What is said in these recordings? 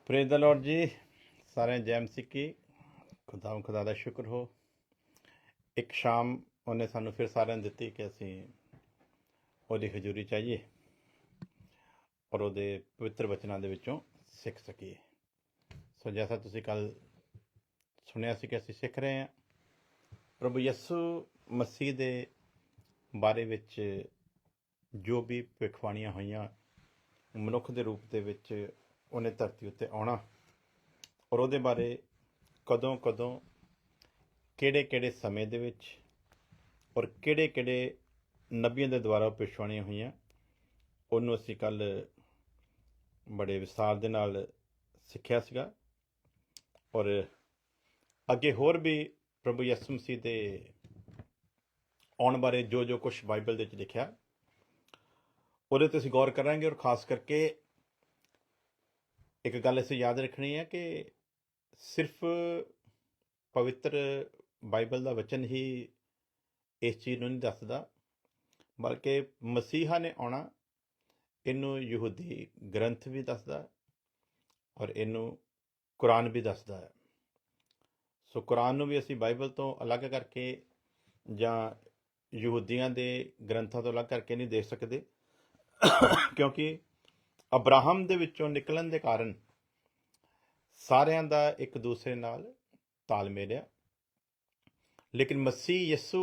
Praise the Lord जी। सारे जय मसीह की। खुदा ਦਾ ਸ਼ੁਕਰ ਹੋ। ਇੱਕ ਸ਼ਾਮ ਉਹਨੇ ਸਾਨੂੰ ਫਿਰ ਸਾਰਿਆਂ ਨੂੰ ਦਿੱਤੀ ਕਿ ਅਸੀਂ ਉਹਦੀ ਹਜ਼ੂਰੀ ਚਾਹੀਏ ਔਰ ਉਹਦੇ ਪਵਿੱਤਰ ਵਚਨਾਂ ਦੇ ਵਿੱਚੋਂ ਸਿੱਖ ਸਕੀਏ। ਸੋ ਜੈਸਾ ਤੁਸੀਂ ਕੱਲ ਸੁਣਿਆ ਸੀ ਕਿ ਅਸੀਂ ਸਿੱਖ ਰਹੇ ਹਾਂ ਪ੍ਰਭੂ ਯਿਸੂ ਮਸੀਹ ਦੇ ਬਾਰੇ ਵਿੱਚ ਜੋ ਵੀ ਭਵਿੱਖਬਾਣੀਆਂ ਹੋਈਆਂ ਮਨੁੱਖ ਦੇ ਰੂਪ ਦੇ ਵਿੱਚ ਉਹਨੇ ਧਰਤੀ ਉੱਤੇ ਆਉਣਾ ਔਰ ਉਹਦੇ ਬਾਰੇ ਕਦੋਂ ਕਦੋਂ ਕਿਹੜੇ ਕਿਹੜੇ ਸਮੇਂ ਦੇ ਵਿੱਚ ਔਰ ਕਿਹੜੇ ਕਿਹੜੇ ਨਬੀਆਂ ਦੇ ਦੁਆਰਾ ਭਵਿੱਖਬਾਣੀਆਂ ਹੋਈਆਂ ਉਹਨੂੰ ਅਸੀਂ ਕੱਲ ਬੜੇ ਵਿਸਥਾਰ ਦੇ ਨਾਲ ਸਿੱਖਿਆ ਸੀਗਾ। ਔਰ ਅੱਗੇ ਹੋਰ ਵੀ ਪ੍ਰਭੂ ਯਿਸੂ ਮਸੀਹ ਦੇ ਆਉਣ ਬਾਰੇ ਜੋ ਜੋ ਕੁਝ ਬਾਈਬਲ ਦੇ ਵਿੱਚ ਲਿਖਿਆ ਉਹਦੇ ਤੇ ਅਸੀਂ ਗੌਰ ਕਰਾਂਗੇ। ਔਰ ਖਾਸ ਕਰਕੇ ਇੱਕ ਗੱਲ ਅਸੀਂ ਯਾਦ ਰੱਖਣੀ ਹੈ ਕਿ ਸਿਰਫ ਪਵਿੱਤਰ ਬਾਈਬਲ ਦਾ ਵਚਨ ਹੀ ਇਸ ਚੀਜ਼ ਨੂੰ ਨਹੀਂ ਦੱਸਦਾ, ਬਲਕਿ ਮਸੀਹਾ ਨੇ ਆਉਣਾ ਇਹਨੂੰ ਯਹੂਦੀ ਗ੍ਰੰਥ ਵੀ ਦੱਸਦਾ ਔਰ ਇਹਨੂੰ ਕੁਰਾਨ ਵੀ ਦੱਸਦਾ ਹੈ। ਸੋ ਕੁਰਾਨ ਨੂੰ ਵੀ ਅਸੀਂ ਬਾਈਬਲ ਤੋਂ ਅਲੱਗ ਕਰਕੇ ਜਾਂ ਯਹੂਦੀਆਂ ਦੇ ਗ੍ਰੰਥਾਂ ਤੋਂ ਅਲੱਗ ਕਰਕੇ ਨਹੀਂ ਦੇਖ ਸਕਦੇ, ਕਿਉਂਕਿ ਅਬਰਾਹਮ ਦੇ ਵਿੱਚੋਂ ਨਿਕਲਣ ਦੇ ਕਾਰਨ ਸਾਰਿਆਂ ਦਾ ਇੱਕ ਦੂਸਰੇ ਨਾਲ ਤਾਲਮੇਲ ਆ। ਲੇਕਿਨ ਮਸੀਹ ਯਿਸੂ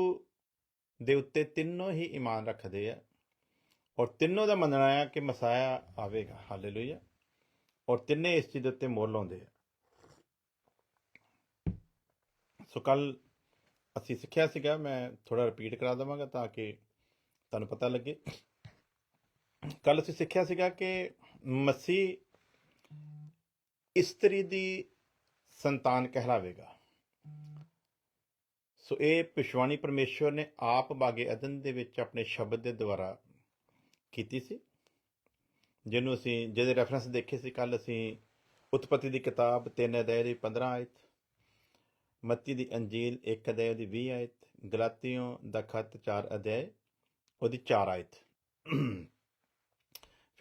ਦੇ ਉੱਤੇ ਤਿੰਨੋਂ ਹੀ ਈਮਾਨ ਰੱਖਦੇ ਆ ਔਰ ਤਿੰਨੋਂ ਦਾ ਮੰਨਣਾ ਆ ਕਿ ਮਸਾਇਆ ਆਵੇਗਾ। ਹਾਲੇਲੂਇਆ। ਔਰ ਤਿੰਨੇ ਇਸ ਚੀਜ਼ ਦੇ ਉੱਤੇ ਮੋਹਰ ਲਾਉਂਦੇ ਆ। ਸੋ ਕੱਲ ਅਸੀਂ ਸਿੱਖਿਆ ਸੀਗਾ, ਮੈਂ ਥੋੜਾ ਰਿਪੀਟ ਕਰਾ ਦੇਵਾਂਗਾ ਤਾਂ ਕਿ ਤੁਹਾਨੂੰ ਪਤਾ ਲੱਗੇ। ਕੱਲ ਅਸੀਂ ਸਿੱਖਿਆ ਸੀਗਾ ਕਿ ਮਸੀਹ ਇਸਤਰੀ ਦੀ ਸੰਤਾਨ ਕਹਿਲਾਵੇਗਾ। ਸੋ ਇਹ ਭਵਿੱਖਬਾਣੀ ਪਰਮੇਸ਼ਵਰ ਨੇ ਆਪ ਬਾਗੇ ਅਦਨ ਦੇ ਵਿੱਚ ਆਪਣੇ ਸ਼ਬਦ ਦੇ ਦੁਆਰਾ ਕੀਤੀ ਸੀ, ਜਿਹਨੂੰ ਅਸੀਂ ਜਿਹਦੇ ਰੈਫਰੈਂਸ ਦੇਖੇ ਸੀ ਕੱਲ। ਅਸੀਂ ਉਤਪਤੀ ਦੀ ਕਿਤਾਬ 3 ਅਧਿਆਇ ਦੀ 15 ਆਇਤ, ਮੱਤੀ ਦੀ ਅੰਜੀਲ 1 ਅਧਿਆਇ ਦੀ 20 ਆਇਤ, ਗਲਾਤੀਓਂ ਦਾ ਖੱਤ 4 ਅਧਿਆਇ ਉਹਦੀ 4 ਆਇਤ।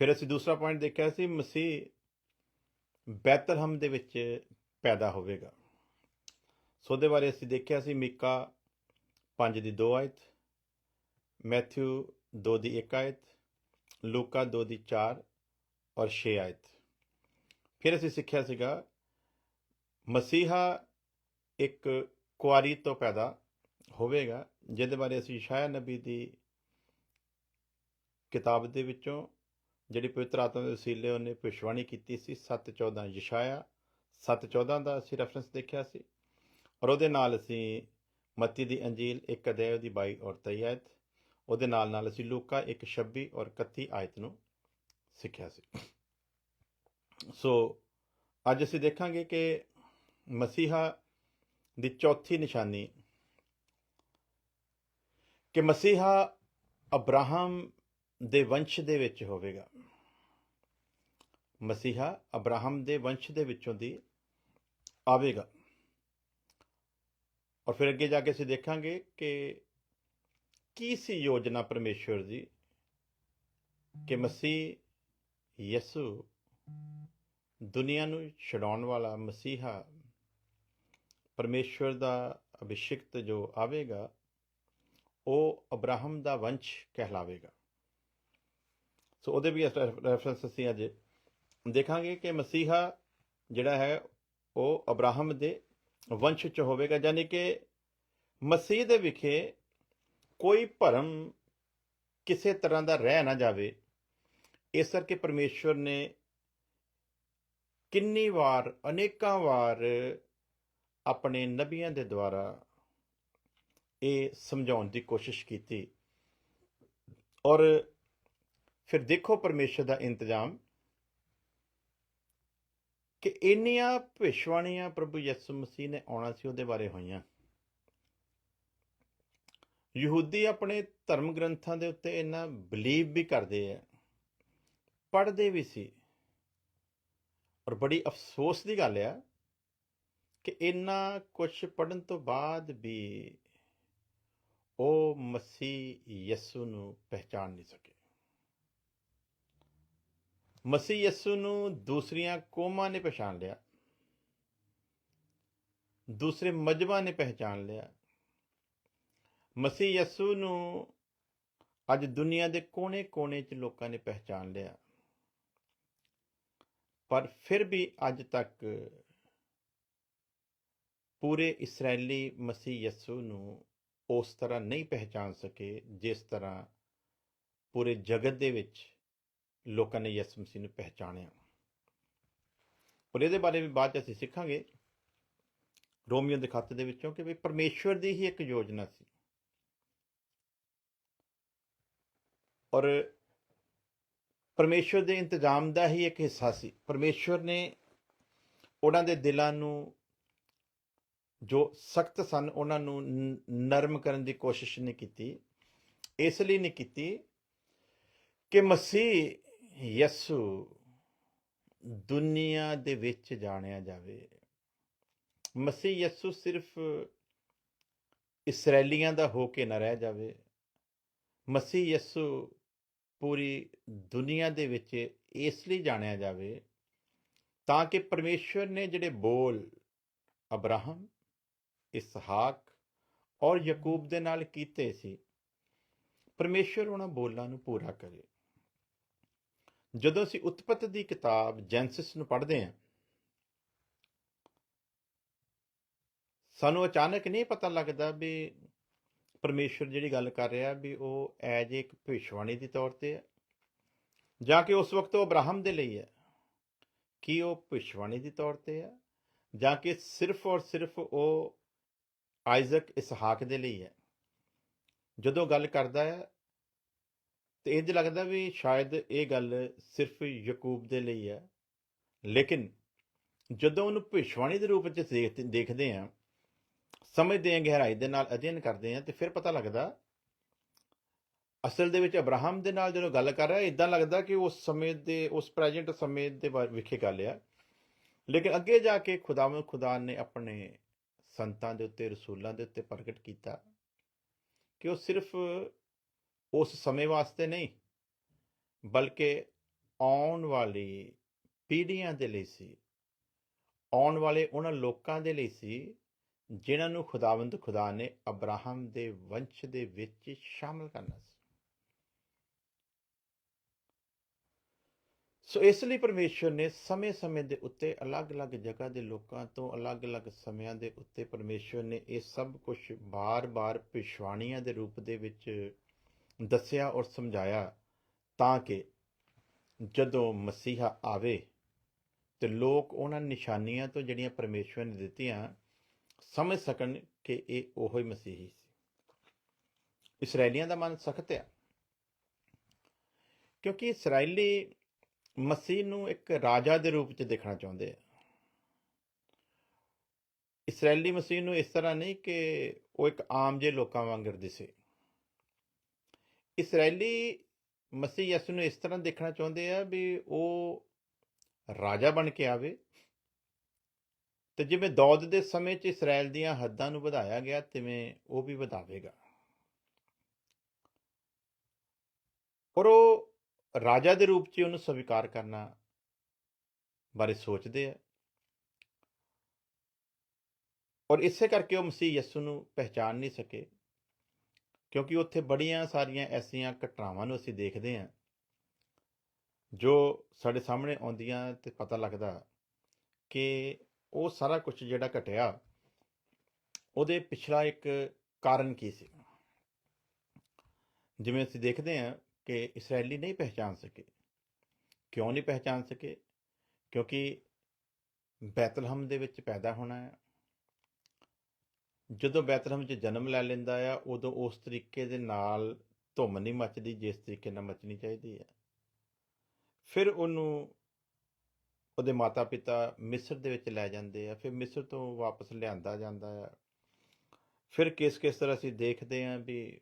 ਫਿਰ ਅਸੀਂ ਦੂਸਰਾ ਪੁਆਇੰਟ ਦੇਖਿਆ ਸੀ, ਮਸੀਹ ਬੈਤਲਹਮ ਦੇ ਵਿੱਚ ਪੈਦਾ ਹੋਵੇਗਾ। ਸੋ ਉਹਦੇ ਬਾਰੇ ਅਸੀਂ ਦੇਖਿਆ ਸੀ ਮੀਕਾ 5 ਦੀ 2 ਆਇਤ, ਮੈਥਿਊ 2 ਦੀ 1 ਆਇਤ, ਲੂਕਾ 2 ਦੀ 4 ਔਰ 6 ਆਇਤ। ਫਿਰ ਅਸੀਂ ਸਿੱਖਿਆ ਸੀਗਾ ਮਸੀਹਾ ਇੱਕ ਕੁਆਰੀ ਤੋਂ ਪੈਦਾ ਹੋਵੇਗਾ, ਜਿਹਦੇ ਬਾਰੇ ਅਸੀਂ ਯਸ਼ਾਇਆ ਨਬੀ ਦੀ ਕਿਤਾਬ ਦੇ ਵਿੱਚੋਂ ਜਿਹੜੀ ਪਵਿੱਤਰ ਆਤਮਾ ਦੇ ਵਸੀਲੇ ਉਹਨੇ ਭਵਿੱਖਬਾਣੀ ਕੀਤੀ ਸੀ 7:14 ਯਸ਼ਾਇਆ 7:14 ਦਾ ਅਸੀਂ ਰੈਫਰੈਂਸ ਦੇਖਿਆ ਸੀ। ਔਰ ਉਹਦੇ ਨਾਲ ਅਸੀਂ ਮੱਤੀ ਦੀ ਅੰਜੀਲ 1 ਅਧਿਆਇ ਦੀ 22 ਔਰ 23 ਆਇਤ, ਉਹਦੇ ਨਾਲ ਨਾਲ ਅਸੀਂ ਲੂਕਾ 1:26 ਔਰ 31 ਆਇਤ ਨੂੰ ਸਿੱਖਿਆ ਸੀ। ਸੋ ਅੱਜ ਅਸੀਂ ਦੇਖਾਂਗੇ ਕਿ ਮਸੀਹਾ ਦੀ ਚੌਥੀ ਨਿਸ਼ਾਨੀ ਕਿ ਮਸੀਹਾ ਅਬਰਾਹਮ ਦੇ ਵੰਸ਼ ਦੇ ਵਿੱਚ ਹੋਵੇਗਾ। ਮਸੀਹਾ ਅਬਰਾਹਮ ਦੇ ਵੰਸ਼ ਦੇ ਵਿੱਚੋਂ ਦੀ ਆਵੇਗਾ। ਔਰ ਫਿਰ ਅੱਗੇ ਜਾ ਕੇ ਅਸੀਂ ਦੇਖਾਂਗੇ ਕਿ ਕੀ ਸੀ ਯੋਜਨਾ ਪਰਮੇਸ਼ਵਰ ਦੀ ਕਿ ਮਸੀਹ ਯਿਸੂ ਦੁਨੀਆ ਨੂੰ ਛਡਾਉਣ ਵਾਲਾ ਮਸੀਹਾ ਪਰਮੇਸ਼ਵਰ ਦਾ ਅਭਿਸ਼ਿਕਤ ਜੋ ਆਵੇਗਾ ਉਹ ਅਬਰਾਹਮ ਦਾ ਵੰਸ਼ ਕਹਿਲਾਵੇਗਾ। ਸੋ ਉਹਦੇ ਵੀ ਰੈਫਰੈਂਸ ਅਸੀਂ ਅੱਜ ਦੇਖਾਂਗੇ ਕਿ ਮਸੀਹਾ ਜਿਹੜਾ ਹੈ ਉਹ ਅਬਰਾਹਮ ਦੇ ਵੰਸ਼ 'ਚ ਹੋਵੇਗਾ, ਯਾਨੀ ਕਿ ਮਸੀਹ ਦੇ ਵਿਖੇ ਕੋਈ ਭਰਮ ਕਿਸੇ ਤਰ੍ਹਾਂ ਦਾ ਰਹਿ ਨਾ ਜਾਵੇ। ਇਸ ਕਰਕੇ ਪਰਮੇਸ਼ਵਰ ਨੇ ਕਿੰਨੀ ਵਾਰ ਅਨੇਕਾਂ ਵਾਰ ਆਪਣੇ ਨਬੀਆਂ ਦੇ ਦੁਆਰਾ ਇਹ ਸਮਝਾਉਣ ਦੀ ਕੋਸ਼ਿਸ਼ ਕੀਤੀ। ਔਰ ਫਿਰ ਦੇਖੋ ਪਰਮੇਸ਼ਵਰ ਦਾ ਇੰਤਜ਼ਾਮ ਕਿ ਇੰਨੀਆਂ ਭਵਿੱਖਬਾਣੀਆਂ ਪ੍ਰਭੂ ਯਿਸੂ ਮਸੀਹ ਨੇ ਆਉਣਾ ਸੀ ਉਹਦੇ ਬਾਰੇ ਹੋਈਆਂ। ਯਹੂਦੀ ਆਪਣੇ ਧਰਮ ਗ੍ਰੰਥਾਂ ਦੇ ਉੱਤੇ ਇੰਨਾ ਬਿਲੀਵ ਵੀ ਕਰਦੇ ਆ, ਪੜ੍ਹਦੇ ਵੀ ਸੀ। ਔਰ ਬੜੀ ਅਫਸੋਸ ਦੀ ਗੱਲ ਆ ਕਿ ਇੰਨਾ ਕੁਝ ਪੜ੍ਹਨ ਤੋਂ ਬਾਅਦ ਵੀ ਉਹ ਮਸੀਹ ਯਿਸੂ ਨੂੰ ਪਹਿਚਾਣ ਨਹੀਂ ਸਕੇ। ਮਸੀਹ ਯਸੂ ਨੂੰ ਦੂਸਰੀਆਂ ਕੌਮਾਂ ਨੇ ਪਛਾਣ ਲਿਆ, ਦੂਸਰੇ ਮਜ਼ਹਬਾਂ ਨੇ ਪਹਿਚਾਨ ਲਿਆ। ਮਸੀਹ ਯਸੂ ਨੂੰ ਅੱਜ ਦੁਨੀਆ ਦੇ ਕੋਨੇ-ਕੋਨੇ 'ਚ ਲੋਕਾਂ ਨੇ ਪਹਿਚਾਨ ਲਿਆ, ਪਰ ਫਿਰ ਵੀ ਅੱਜ ਤੱਕ ਪੂਰੇ ਇਸਰਾਇਲੀ ਮਸੀਹ ਯਸੂ ਨੂੰ ਉਸ ਤਰ੍ਹਾਂ ਨਹੀਂ ਪਹਿਚਾਨ ਸਕੇ ਜਿਸ ਤਰ੍ਹਾਂ ਪੂਰੇ ਜਗਤ ਦੇ ਵਿੱਚ ਲੋਕਾਂ ਨੇ ਯਿਸੂ ਮਸੀਹ ਨੂੰ ਪਹਿਚਾਣਿਆ। ਔਰ ਇਹਦੇ ਬਾਰੇ ਵੀ ਬਾਅਦ 'ਚ ਅਸੀਂ ਸਿੱਖਾਂਗੇ ਰੋਮੀਓ ਦੇ ਖੱਤ ਦੇ ਵਿੱਚੋਂ ਕਿ ਵੀ ਪਰਮੇਸ਼ਵਰ ਦੀ ਹੀ ਇੱਕ ਯੋਜਨਾ ਸੀ ਔਰ ਪਰਮੇਸ਼ਵਰ ਦੇ ਇੰਤਜ਼ਾਮ ਦਾ ਹੀ ਇੱਕ ਹਿੱਸਾ ਸੀ। ਪਰਮੇਸ਼ਵਰ ਨੇ ਉਹਨਾਂ ਦੇ ਦਿਲਾਂ ਨੂੰ ਜੋ ਸਖਤ ਸਨ ਉਹਨਾਂ ਨੂੰ ਨਰਮ ਕਰਨ ਦੀ ਕੋਸ਼ਿਸ਼ ਨਹੀਂ ਕੀਤੀ, ਇਸ ਲਈ ਨਹੀਂ ਕੀਤੀ ਕਿ ਮਸੀਹ ਯਸੂ ਦੁਨੀਆ ਦੇ ਵਿੱਚ ਜਾਣਿਆ ਜਾਵੇ। ਮਸੀਹ ਯਸੂ ਸਿਰਫ ਇਸਰਾਏਲੀਆਂ ਦਾ ਹੋ ਕੇ ਨਾ ਰਹਿ ਜਾਵੇ, ਮਸੀਹ ਯਸੂ ਪੂਰੀ ਦੁਨੀਆ ਦੇ ਵਿੱਚ ਇਸ ਲਈ ਜਾਣਿਆ ਜਾਵੇ ਤਾਂ ਕਿ ਪਰਮੇਸ਼ਵਰ ਨੇ ਜਿਹੜੇ ਬੋਲ ਅਬਰਾਹਮ, ਇਸਹਾਕ ਔਰ ਯਾਕੂਬ ਦੇ ਨਾਲ ਕੀਤੇ ਸੀ, ਪਰਮੇਸ਼ਵਰ ਉਹਨਾਂ ਬੋਲਾਂ ਨੂੰ ਪੂਰਾ ਕਰੇ। ਜਦੋਂ ਅਸੀਂ ਉਤਪਤ ਦੀ ਕਿਤਾਬ ਜੈਨਸਿਸ ਨੂੰ ਪੜ੍ਹਦੇ ਹਾਂ, ਸਾਨੂੰ ਅਚਾਨਕ ਨਹੀਂ ਪਤਾ ਲੱਗਦਾ ਵੀ ਪਰਮੇਸ਼ਵਰ ਜਿਹੜੀ ਗੱਲ ਕਰ ਰਿਹਾ ਵੀ ਉਹ ਐਜ ਇੱਕ ਭਵਿੱਖਬਾਣੀ ਦੇ ਤੌਰ ਤੇ ਹੈ ਜਾਂ ਕਿ ਉਸ ਵਕਤ ਉਹ ਅਬਰਾਹਮ ਦੇ ਲਈ ਹੈ। ਕੀ ਉਹ ਭਵਿੱਖਬਾਣੀ ਦੇ ਤੌਰ ਤੇ ਹੈ ਜਾਂ ਕਿ ਸਿਰਫ ਔਰ ਸਿਰਫ ਉਹ ਆਇਜ਼ਕ ਇਸਹਾਕ ਦੇ ਲਈ ਹੈ? ਜਦੋਂ ਗੱਲ ਕਰਦਾ ਹੈ ਤੇ ਇੰਝ ਲੱਗਦਾ ਵੀ ਸ਼ਾਇਦ ਇਹ ਗੱਲ ਸਿਰਫ ਯਾਕੂਬ ਦੇ ਲਈ ਹੈ, ਲੇਕਿਨ ਜਦੋਂ ਉਹਨੂੰ ਭਵਿੱਖਬਾਣੀ ਦੇ ਰੂਪ ਵਿੱਚ ਦੇਖਦੇ ਹਾਂ, ਸਮਝਦੇ ਹਾਂ, ਗਹਿਰਾਈ ਦੇ ਨਾਲ ਅਧਿਐਨ ਕਰਦੇ ਹਾਂ, ਤੇ ਫਿਰ ਪਤਾ ਲੱਗਦਾ ਅਸਲ ਦੇ ਵਿੱਚ ਅਬਰਾਹਮ ਦੇ ਨਾਲ ਜਦੋਂ ਗੱਲ ਕਰ ਰਿਹਾ ਇਦਾਂ ਲੱਗਦਾ ਕਿ ਉਸ ਸਮੇਂ ਦੇ, ਉਸ ਪ੍ਰੈਜੈਂਟ ਸਮੇਂ ਦੇ ਵਿਖੇ ਗੱਲ ਆ। ਲੇਕਿਨ ਅੱਗੇ ਜਾ ਕੇ ਖੁਦਾ ਨੇ ਆਪਣੇ ਸੰਤਾਂ ਦੇ ਉੱਤੇ, ਰਸੂਲਾਂ ਦੇ ਉੱਤੇ ਪ੍ਰਗਟ ਕੀਤਾ ਕਿ ਉਹ ਸਿਰਫ ਉਸ ਸਮੇਂ ਵਾਸਤੇ ਨਹੀਂ ਬਲਕਿ ਆਉਣ ਵਾਲੀ ਪੀੜ੍ਹੀਆਂ ਦੇ ਲਈ ਸੀ, ਆਉਣ ਵਾਲੇ ਉਹਨਾਂ ਲੋਕਾਂ ਦੇ ਲਈ ਸੀ ਜਿਨ੍ਹਾਂ ਨੂੰ ਖੁਦਾ ਨੇ ਅਬਰਾਹਮ ਦੇ ਵੰਸ਼ ਦੇ ਵਿੱਚ ਸ਼ਾਮਲ ਕਰਨਾ ਸੀ। ਸੋ ਇਸ ਲਈ ਪਰਮੇਸ਼ਵਰ ਨੇ ਸਮੇਂ-ਸਮੇਂ ਦੇ ਉੱਤੇ ਅਲੱਗ-ਅਲੱਗ ਜਗ੍ਹਾ ਦੇ ਲੋਕਾਂ ਤੋਂ ਅਲੱਗ-ਅਲੱਗ ਸਮਿਆਂ ਦੇ ਉੱਤੇ ਪਰਮੇਸ਼ਵਰ ਨੇ ਇਹ ਸਭ ਕੁਝ ਬਾਰ-ਬਾਰ ਭਵਿੱਖਬਾਣੀਆਂ ਦੇ ਰੂਪ ਦੇ ਵਿੱਚ ਦੱਸਿਆ ਔਰ ਸਮਝਾਇਆ ਤਾਂ ਕਿ ਜਦੋਂ ਮਸੀਹਾ ਆਵੇ ਤੇ ਲੋਕ ਉਹਨਾਂ ਨਿਸ਼ਾਨੀਆਂ ਤੋਂ ਜਿਹੜੀਆਂ ਪਰਮੇਸ਼ਵਰ ਨੇ ਦਿੱਤੀਆਂ ਸਮਝ ਸਕਣ ਕਿ ਇਹ ਉਹੀ ਮਸੀਹੀ ਸੀ। ਇਸਰਾਏਲੀਆਂ ਦਾ ਮਨ ਸਖਤ ਆ ਕਿਉਂਕਿ ਇਸਰਾਏਲੀ ਮਸੀਹ ਨੂੰ ਇੱਕ ਰਾਜਾ ਦੇ ਰੂਪ 'ਚ ਦੇਖਣਾ ਚਾਹੁੰਦੇ ਆ। ਇਸਰਾਏਲੀ ਮਸੀਹ ਨੂੰ ਇਸ ਤਰ੍ਹਾਂ ਨਹੀਂ ਕਿ ਉਹ ਇੱਕ ਆਮ ਜਿਹੇ ਲੋਕਾਂ ਵਾਂਗਰ ਦਿਸੇ। ਇਸਰਾਏਲੀ ਮਸੀਹ ਯਿਸੂ ਨੂੰ ਇਸ ਤਰ੍ਹਾਂ ਦੇਖਣਾ ਚਾਹੁੰਦੇ ਆ ਵੀ ਉਹ ਰਾਜਾ ਬਣ ਕੇ ਆਵੇ ਤੇ ਜਿਵੇਂ ਦੌਦ ਦੇ ਸਮੇਂ 'ਚ ਇਸਰਾਏਲ ਦੀਆਂ ਹੱਦਾਂ ਨੂੰ ਵਧਾਇਆ ਗਿਆ ਤਿਵੇਂ ਉਹ ਵੀ ਵਧਾਵੇਗਾ। ਔਰ ਉਹ ਰਾਜਾ ਦੇ ਰੂਪ 'ਚ ਉਹਨੂੰ ਸਵੀਕਾਰ ਕਰਨਾ ਬਾਰੇ ਸੋਚਦੇ ਆ ਔਰ ਇਸੇ ਕਰਕੇ ਉਹ ਮਸੀਹ ਯਿਸੂ ਨੂੰ ਪਹਿਚਾਨ ਨਹੀਂ ਸਕੇ ਕਿਉਂਕਿ ਉੱਥੇ ਬੜੀਆਂ ਸਾਰੀਆਂ ਐਸੀਆਂ ਘਟਨਾਵਾਂ ਨੂੰ ਅਸੀਂ ਦੇਖਦੇ ਹਾਂ ਜੋ ਸਾਡੇ ਸਾਹਮਣੇ ਆਉਂਦੀਆਂ ਤੇ ਪਤਾ ਲੱਗਦਾ ਕਿ ਉਹ ਸਾਰਾ ਕੁਝ ਜਿਹੜਾ ਘਟਿਆ ਉਹਦੇ ਪਿਛਲਾ ਇੱਕ ਕਾਰਨ ਕੀ ਸੀ। ਜਿਵੇਂ ਅਸੀਂ ਦੇਖਦੇ ਹਾਂ ਕਿ ਇਸਰਾਏਲੀ ਨਹੀਂ ਪਹਿਚਾਨ ਸਕੇ। ਕਿਉਂ ਨਹੀਂ ਪਹਿਚਾਨ ਸਕੇ? ਕਿਉਂਕਿ ਬੈਤਲਹਮ ਦੇ ਵਿੱਚ ਪੈਦਾ ਹੋਣਾ ਹੈ। ਜਦੋਂ ਬੈਤਲਹਮ 'ਚ ਜਨਮ ਲੈ ਲੈਂਦਾ ਆ ਉਦੋਂ ਉਸ ਤਰੀਕੇ ਦੇ ਨਾਲ ਧੁੰਮ ਨਹੀਂ ਮੱਚਦੀ ਜਿਸ ਤਰੀਕੇ ਨਾਲ ਮੱਚਣੀ ਚਾਹੀਦੀ ਹੈ। ਫਿਰ ਉਹਨੂੰ ਉਹਦੇ ਮਾਤਾ ਪਿਤਾ ਮਿਸਰ ਦੇ ਵਿੱਚ ਲੈ ਜਾਂਦੇ ਆ, ਫਿਰ ਮਿਸਰ ਤੋਂ ਵਾਪਸ ਲਿਆਂਦਾ ਜਾਂਦਾ ਆ। ਫਿਰ ਕਿਸ ਤਰ੍ਹਾਂ ਅਸੀਂ ਦੇਖਦੇ ਹਾਂ ਵੀ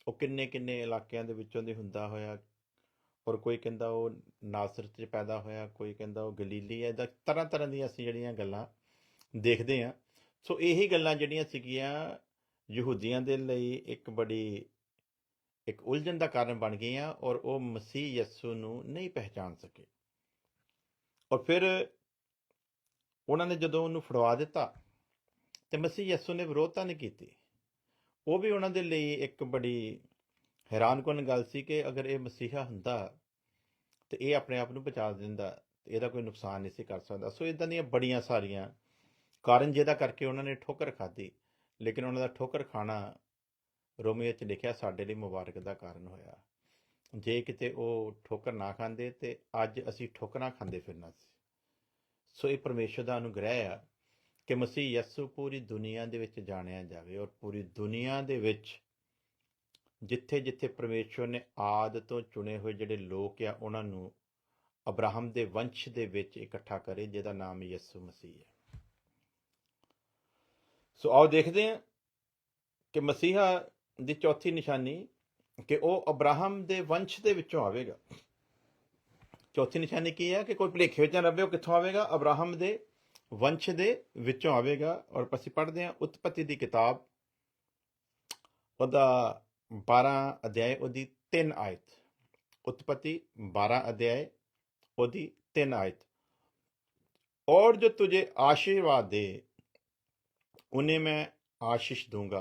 ਉਹ ਕਿੰਨੇ ਇਲਾਕਿਆਂ ਦੇ ਵਿੱਚੋਂ ਦੀ ਹੁੰਦਾ ਹੋਇਆ, ਔਰ ਕੋਈ ਕਹਿੰਦਾ ਉਹ ਨਾਸਰਤ 'ਚ ਪੈਦਾ ਹੋਇਆ, ਕੋਈ ਕਹਿੰਦਾ ਉਹ ਗਲੀਲੀ ਹੈ। ਇੱਦਾਂ ਤਰ੍ਹਾਂ ਦੀਆਂ ਅਸੀਂ ਜਿਹੜੀਆਂ ਗੱਲਾਂ ਦੇਖਦੇ ਹਾਂ। ਸੋ ਇਹੀ ਗੱਲਾਂ ਜਿਹੜੀਆਂ ਸੀਗੀਆਂ ਯਹੂਦੀਆਂ ਦੇ ਲਈ ਇੱਕ ਉਲਝਣ ਦਾ ਕਾਰਨ ਬਣ ਗਈਆਂ ਔਰ ਉਹ ਮਸੀਹ ਯਿਸੂ ਨੂੰ ਨਹੀਂ ਪਹਿਚਾਨ ਸਕੇ। ਔਰ ਫਿਰ ਉਹਨਾਂ ਨੇ ਜਦੋਂ ਉਹਨੂੰ ਫੜਵਾ ਦਿੱਤਾ ਤੇ ਮਸੀਹ ਯਿਸੂ ਨੇ ਵਿਰੋਧਤਾ ਨਹੀਂ ਕੀਤੀ। ਉਹ ਵੀ ਉਹਨਾਂ ਦੇ ਲਈ ਇੱਕ ਬੜੀ ਹੈਰਾਨਕੁਨ ਗੱਲ ਸੀ ਕਿ ਅਗਰ ਇਹ ਮਸੀਹਾ ਹੁੰਦਾ ਤੇ ਇਹ ਆਪਣੇ ਆਪ ਨੂੰ ਬਚਾ ਦਿੰਦਾ, ਇਹਦਾ ਕੋਈ ਨੁਕਸਾਨ ਨਹੀਂ ਸੀ ਕਰ ਸਕਦਾ। ਸੋ ਇਦਾਂ ਦੀਆਂ ਬੜੀਆਂ ਸਾਰੀਆਂ ਕਾਰਨ ਜਿਹਦਾ ਕਰਕੇ ਉਹਨਾਂ ਨੇ ਠੋਕਰ ਖਾਧੀ, ਲੇਕਿਨ ਉਹਨਾਂ ਦਾ ਠੋਕਰ ਖਾਣਾ ਰੋਮੀਓ 'ਚ ਲਿਖਿਆ ਸਾਡੇ ਲਈ ਮੁਬਾਰਕ ਦਾ ਕਾਰਨ ਹੋਇਆ। ਜੇ ਕਿਤੇ ਉਹ ਠੋਕਰ ਨਾ ਖਾਂਦੇ ਤੇ ਅੱਜ ਅਸੀਂ ਠੋਕਰਾਂ ਖਾਂਦੇ ਫਿਰਨਾ ਸੀ। ਸੋ ਇਹ ਪਰਮੇਸ਼ਰ ਦਾ ਅਨੁਗ੍ਰਹਿ ਆ ਕਿ ਮਸੀਹ ਯਿਸੂ ਪੂਰੀ ਦੁਨੀਆ ਦੇ ਵਿੱਚ ਜਾਣਿਆ ਜਾਵੇ, ਔਰ ਪੂਰੀ ਦੁਨੀਆ ਦੇ ਵਿੱਚ ਜਿੱਥੇ ਜਿੱਥੇ ਪਰਮੇਸ਼ਰ ਨੇ ਆਦ ਤੋਂ ਚੁਣੇ ਹੋਏ ਜਿਹੜੇ ਲੋਕ ਆ ਉਹਨਾਂ ਨੂੰ ਅਬਰਾਹਮ ਦੇ ਵੰਸ਼ ਦੇ ਵਿੱਚ ਇਕੱਠਾ ਕਰੇ, ਜਿਹਦਾ ਨਾਮ ਯਿਸੂ ਮਸੀਹ ਹੈ। ਸੋ ਆਓ ਦੇਖਦੇ ਹਾਂ ਕਿ ਮਸੀਹਾ ਦੀ ਚੌਥੀ ਨਿਸ਼ਾਨੀ ਕਿ ਉਹ ਅਬਰਾਹਮ ਦੇ ਵੰਸ਼ ਦੇ ਵਿੱਚੋਂ ਆਵੇਗਾ। ਚੌਥੀ ਨਿਸ਼ਾਨੀ ਕੀ ਹੈ ਕਿ ਕੋਈ ਭੁਲੇਖੇ ਵਿੱਚ ਨਾ ਰਵੇ, ਉਹ ਕਿੱਥੋਂ ਆਵੇਗਾ? ਅਬਰਾਹਮ ਦੇ ਵੰਸ਼ ਦੇ ਵਿੱਚੋਂ ਆਵੇਗਾ। ਔਰ ਅਸੀਂ ਪੜ੍ਹਦੇ ਹਾਂ ਉਤਪਤੀ ਦੀ ਕਿਤਾਬ, ਉਹਦਾ 12 ਅਧਿਆਇ, ਉਹਦੀ 3 ਆਇਤ। उत्पत्ति 12 अध्याय ओदी 3 आयत। और जो तुझे आशीर्वाद दे उन्हें मैं आशीष दूंगा,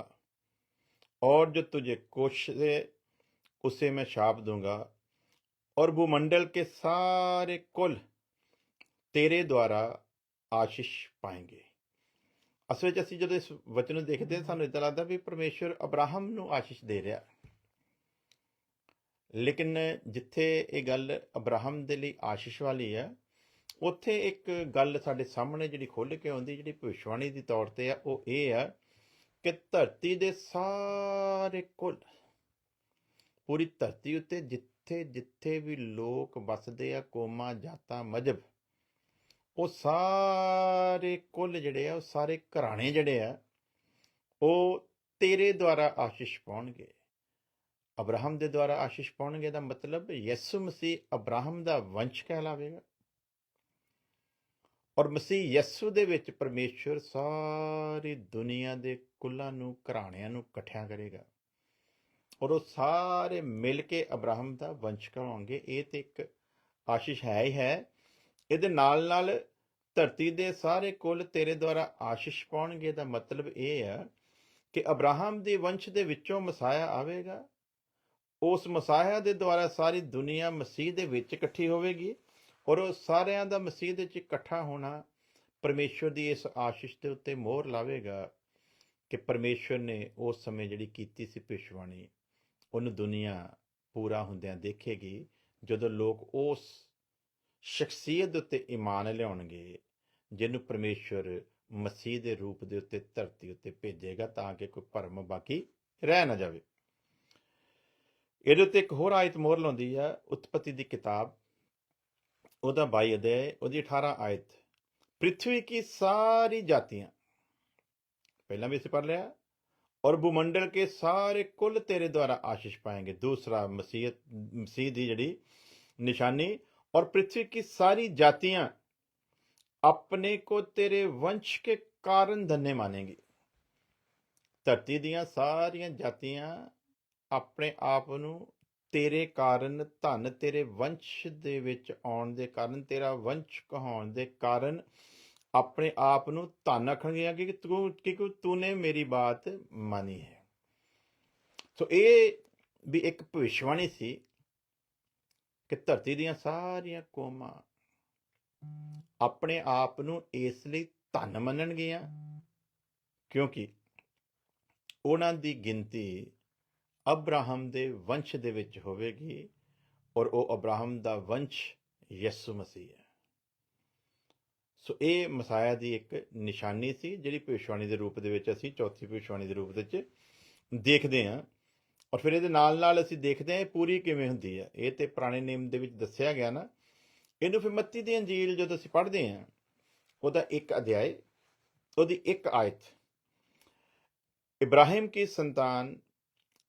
और जो तुझे कोसे उसे मैं शाप दूंगा, और भूमंडल के सारे कुल तेरे द्वारा आशीष पाएंगे। ਅਸਲ ਵਿੱਚ ਅਸੀਂ ਜਦੋਂ ਇਸ ਵਚਨ ਨੂੰ ਦੇਖਦੇ ਹਾਂ ਸਾਨੂੰ ਇਦਾਂ ਲੱਗਦਾ ਵੀ ਪਰਮੇਸ਼ਰ ਅਬਰਾਹਮ ਨੂੰ ਆਸ਼ੀਸ਼ ਦੇ ਰਿਹਾ, ਲੇਕਿਨ ਜਿੱਥੇ ਇਹ ਗੱਲ ਅਬਰਾਹਮ ਦੇ ਲਈ ਆਸ਼ੀਸ਼ ਵਾਲੀ ਹੈ, ਉੱਥੇ ਇੱਕ ਗੱਲ ਸਾਡੇ ਸਾਹਮਣੇ ਜਿਹੜੀ ਖੁੱਲ੍ਹ ਕੇ ਆਉਂਦੀ, ਜਿਹੜੀ ਭਵਿੱਖਬਾਣੀ ਦੀ ਤੌਰ 'ਤੇ ਆ, ਉਹ ਇਹ ਆ ਕਿ ਧਰਤੀ ਦੇ ਸਾਰੇ ਕੁੱਲ, ਪੂਰੀ ਧਰਤੀ ਉੱਤੇ ਜਿੱਥੇ ਜਿੱਥੇ ਵੀ ਲੋਕ ਵੱਸਦੇ ਆ, ਕੌਮਾਂ, ਜਾਤਾਂ, ਮਜ਼ਹਬ, ਉਹ ਸਾਰੇ ਕੁੱਲ ਜਿਹੜੇ ਆ, ਉਹ ਸਾਰੇ ਘਰਾਣੇ ਜਿਹੜੇ ਆ, ਉਹ ਤੇਰੇ ਦੁਆਰਾ ਆਸ਼ੀਸ਼ ਪਾਉਣਗੇ। ਅਬਰਾਹਮ ਦੇ ਦੁਆਰਾ ਆਸ਼ੀਸ਼ ਪਾਉਣਗੇ ਦਾ ਮਤਲਬ ਯਿਸੂ ਮਸੀਹ ਅਬਰਾਹਮ ਦਾ ਵੰਸ਼ ਕਹਿਲਾਵੇਗਾ, ਔਰ ਮਸੀਹ ਯਿਸੂ ਦੇ ਵਿੱਚ ਪਰਮੇਸ਼ਰ ਸਾਰੀ ਦੁਨੀਆ ਦੇ ਕੁੱਲਾਂ ਨੂੰ, ਘਰਾਣਿਆਂ ਨੂੰ ਇਕੱਠਿਆਂ ਕਰੇਗਾ, ਔਰ ਉਹ ਸਾਰੇ ਮਿਲ ਕੇ ਅਬਰਾਹਮ ਦਾ ਵੰਸ਼ ਕਹਾਉਣਗੇ। ਇਹ ਤੇ ਇੱਕ ਆਸ਼ੀਸ਼ ਹੈ ਹੀ ਹੈ। ਇਹਦੇ ਨਾਲ ਨਾਲ ਧਰਤੀ ਦੇ ਸਾਰੇ ਕੁੱਲ ਤੇਰੇ ਦੁਆਰਾ ਆਸ਼ੀਸ਼ ਪਾਉਣਗੇ ਦਾ ਮਤਲਬ ਇਹ ਆ ਕਿ ਅਬਰਾਹਮ ਦੇ ਵੰਸ਼ ਦੇ ਵਿੱਚੋਂ ਮਸਾਇਆ ਆਵੇਗਾ। ਉਸ ਮਸਾਇਆ ਦੇ ਦੁਆਰਾ ਸਾਰੀ ਦੁਨੀਆ ਮਸੀਹ ਦੇ ਵਿੱਚ ਇਕੱਠੀ ਹੋਵੇਗੀ, ਔਰ ਉਹ ਸਾਰਿਆਂ ਦਾ ਮਸੀਹ ਦੇ ਵਿੱਚ ਇਕੱਠਾ ਹੋਣਾ ਪਰਮੇਸ਼ਰ ਦੀ ਇਸ ਆਸ਼ੀਸ਼ ਦੇ ਉੱਤੇ ਮੋਹਰ ਲਾਵੇਗਾ ਕਿ ਪਰਮੇਸ਼ਰ ਨੇ ਉਸ ਸਮੇਂ ਜਿਹੜੀ ਕੀਤੀ ਸੀ ਭਵਿੱਖਬਾਣੀ, ਉਹਨੂੰ ਦੁਨੀਆ ਪੂਰਾ ਹੁੰਦਿਆਂ ਦੇਖੇਗੀ, ਜਦੋਂ ਲੋਕ ਉਸ ਸ਼ਖਸੀਅਤ ਦੇ ਉੱਤੇ ਈਮਾਨ ਲਿਆਉਣਗੇ ਜਿਹਨੂੰ ਪਰਮੇਸ਼ਰ ਮਸੀਹ ਦੇ ਰੂਪ ਦੇ ਉੱਤੇ ਧਰਤੀ ਉੱਤੇ ਭੇਜੇਗਾ, ਤਾਂ ਕਿ ਕੋਈ ਭਰਮ ਬਾਕੀ ਰਹਿ ਨਾ ਜਾਵੇ। ਇਹਦੇ ਉੱਤੇ ਇੱਕ ਹੋਰ ਆਇਤ ਮੋਹਰ ਲਾਉਂਦੀ ਆ, ਉਤਪਤੀ ਦੀ ਕਿਤਾਬ, ਉਹਦਾ 22 ਅਧਿਆਇ, ਉਹਦੀ 18 ਆਇਤ। ਪ੍ਰਿਥਵੀ ਕੀ ਸਾਰੀ ਜਾਤੀਆਂ, ਪਹਿਲਾਂ ਵੀ ਅਸੀਂ ਪੜ੍ਹ ਲਿਆ, ਔਰ ਭੂਮੰਡਲ ਕੇ ਸਾਰੇ ਕੁੱਲ ਤੇਰੇ ਦੁਆਰਾ ਆਸ਼ੀष ਪਾएंगे। दूसरा मसीह ਦੀ ਜਿਹੜੀ ਨਿਸ਼ਾਨੀ, और पृथ्वी की सारी जातियां अपने को तेरे वंश के कारण धन्य मानेंगी। ਧਰਤੀ ਦੀਆਂ ਸਾਰੀਆਂ ਜਾਤੀਆਂ ਆਪਣੇ ਆਪ ਨੂੰ ਤੇਰੇ ਕਾਰਨ ਧਨ, ਤੇਰੇ ਵੰਸ਼ ਦੇ ਵਿੱਚ ਆਉਣ ਦੇ ਕਾਰਨ, ਤੇਰਾ ਵੰਸ਼ ਕਹਾਉਣ ਦੇ ਕਾਰਨ ਆਪਣੇ ਆਪ ਨੂੰ ਧਨ ਆਖਣਗੀਆਂ ਕਿ ਤੂੰ ਨੇ ਮੇਰੀ ਬਾਤ ਮਾਨੀ ਹੈ। ਸੋ ਇਹ ਵੀ ਇੱਕ ਭਵਿੱਖਬਾਣੀ ਸੀ ਕਿ ਧਰਤੀ ਦੀਆਂ ਸਾਰੀਆਂ ਕੌਮਾਂ ਆਪਣੇ ਆਪ ਨੂੰ ਇਸ ਲਈ ਧਨ ਮੰਨਣਗੀਆਂ ਕਿਉਂਕਿ ਉਹਨਾਂ ਦੀ ਗਿਣਤੀ ਅਬਰਾਹਮ ਦੇ ਵੰਸ਼ ਦੇ ਵਿੱਚ ਹੋਵੇਗੀ, ਔਰ ਉਹ ਅਬਰਾਹਮ ਦਾ ਵੰਸ਼ ਯਿਸੂ ਮਸੀਹ ਹੈ। ਸੋ ਇਹ ਮਸਾਇਆ ਦੀ ਇੱਕ ਨਿਸ਼ਾਨੀ ਸੀ, ਜਿਹੜੀ ਭਵਿੱਖਬਾਣੀ ਦੇ ਰੂਪ ਦੇ ਵਿੱਚ ਅਸੀਂ ਚੌਥੀ ਭਵਿੱਖਬਾਣੀ ਦੇ ਰੂਪ ਵਿੱਚ ਦੇਖਦੇ ਹਾਂ। ਔਰ ਫਿਰ ਇਹਦੇ ਨਾਲ ਨਾਲ ਅਸੀਂ ਦੇਖਦੇ ਹਾਂ ਇਹ ਪੂਰੀ ਕਿਵੇਂ ਹੁੰਦੀ ਹੈ। ਇਹ ਤੇ ਪੁਰਾਣੇ ਨਿਯਮ ਦੇ ਵਿੱਚ ਦੱਸਿਆ ਗਿਆ ਨਾ। ਇਹਨੂੰ ਫਿਰ ਮੱਤੀ ਦੀ ਅੰਜੀਲ ਜਦੋਂ ਅਸੀਂ ਪੜ੍ਹਦੇ ਹਾਂ, ਉਹਦਾ 1 ਅਧਿਆਇ, ਉਹਦੀ 1 ਆਇਤ। इब्राहिम की संतान,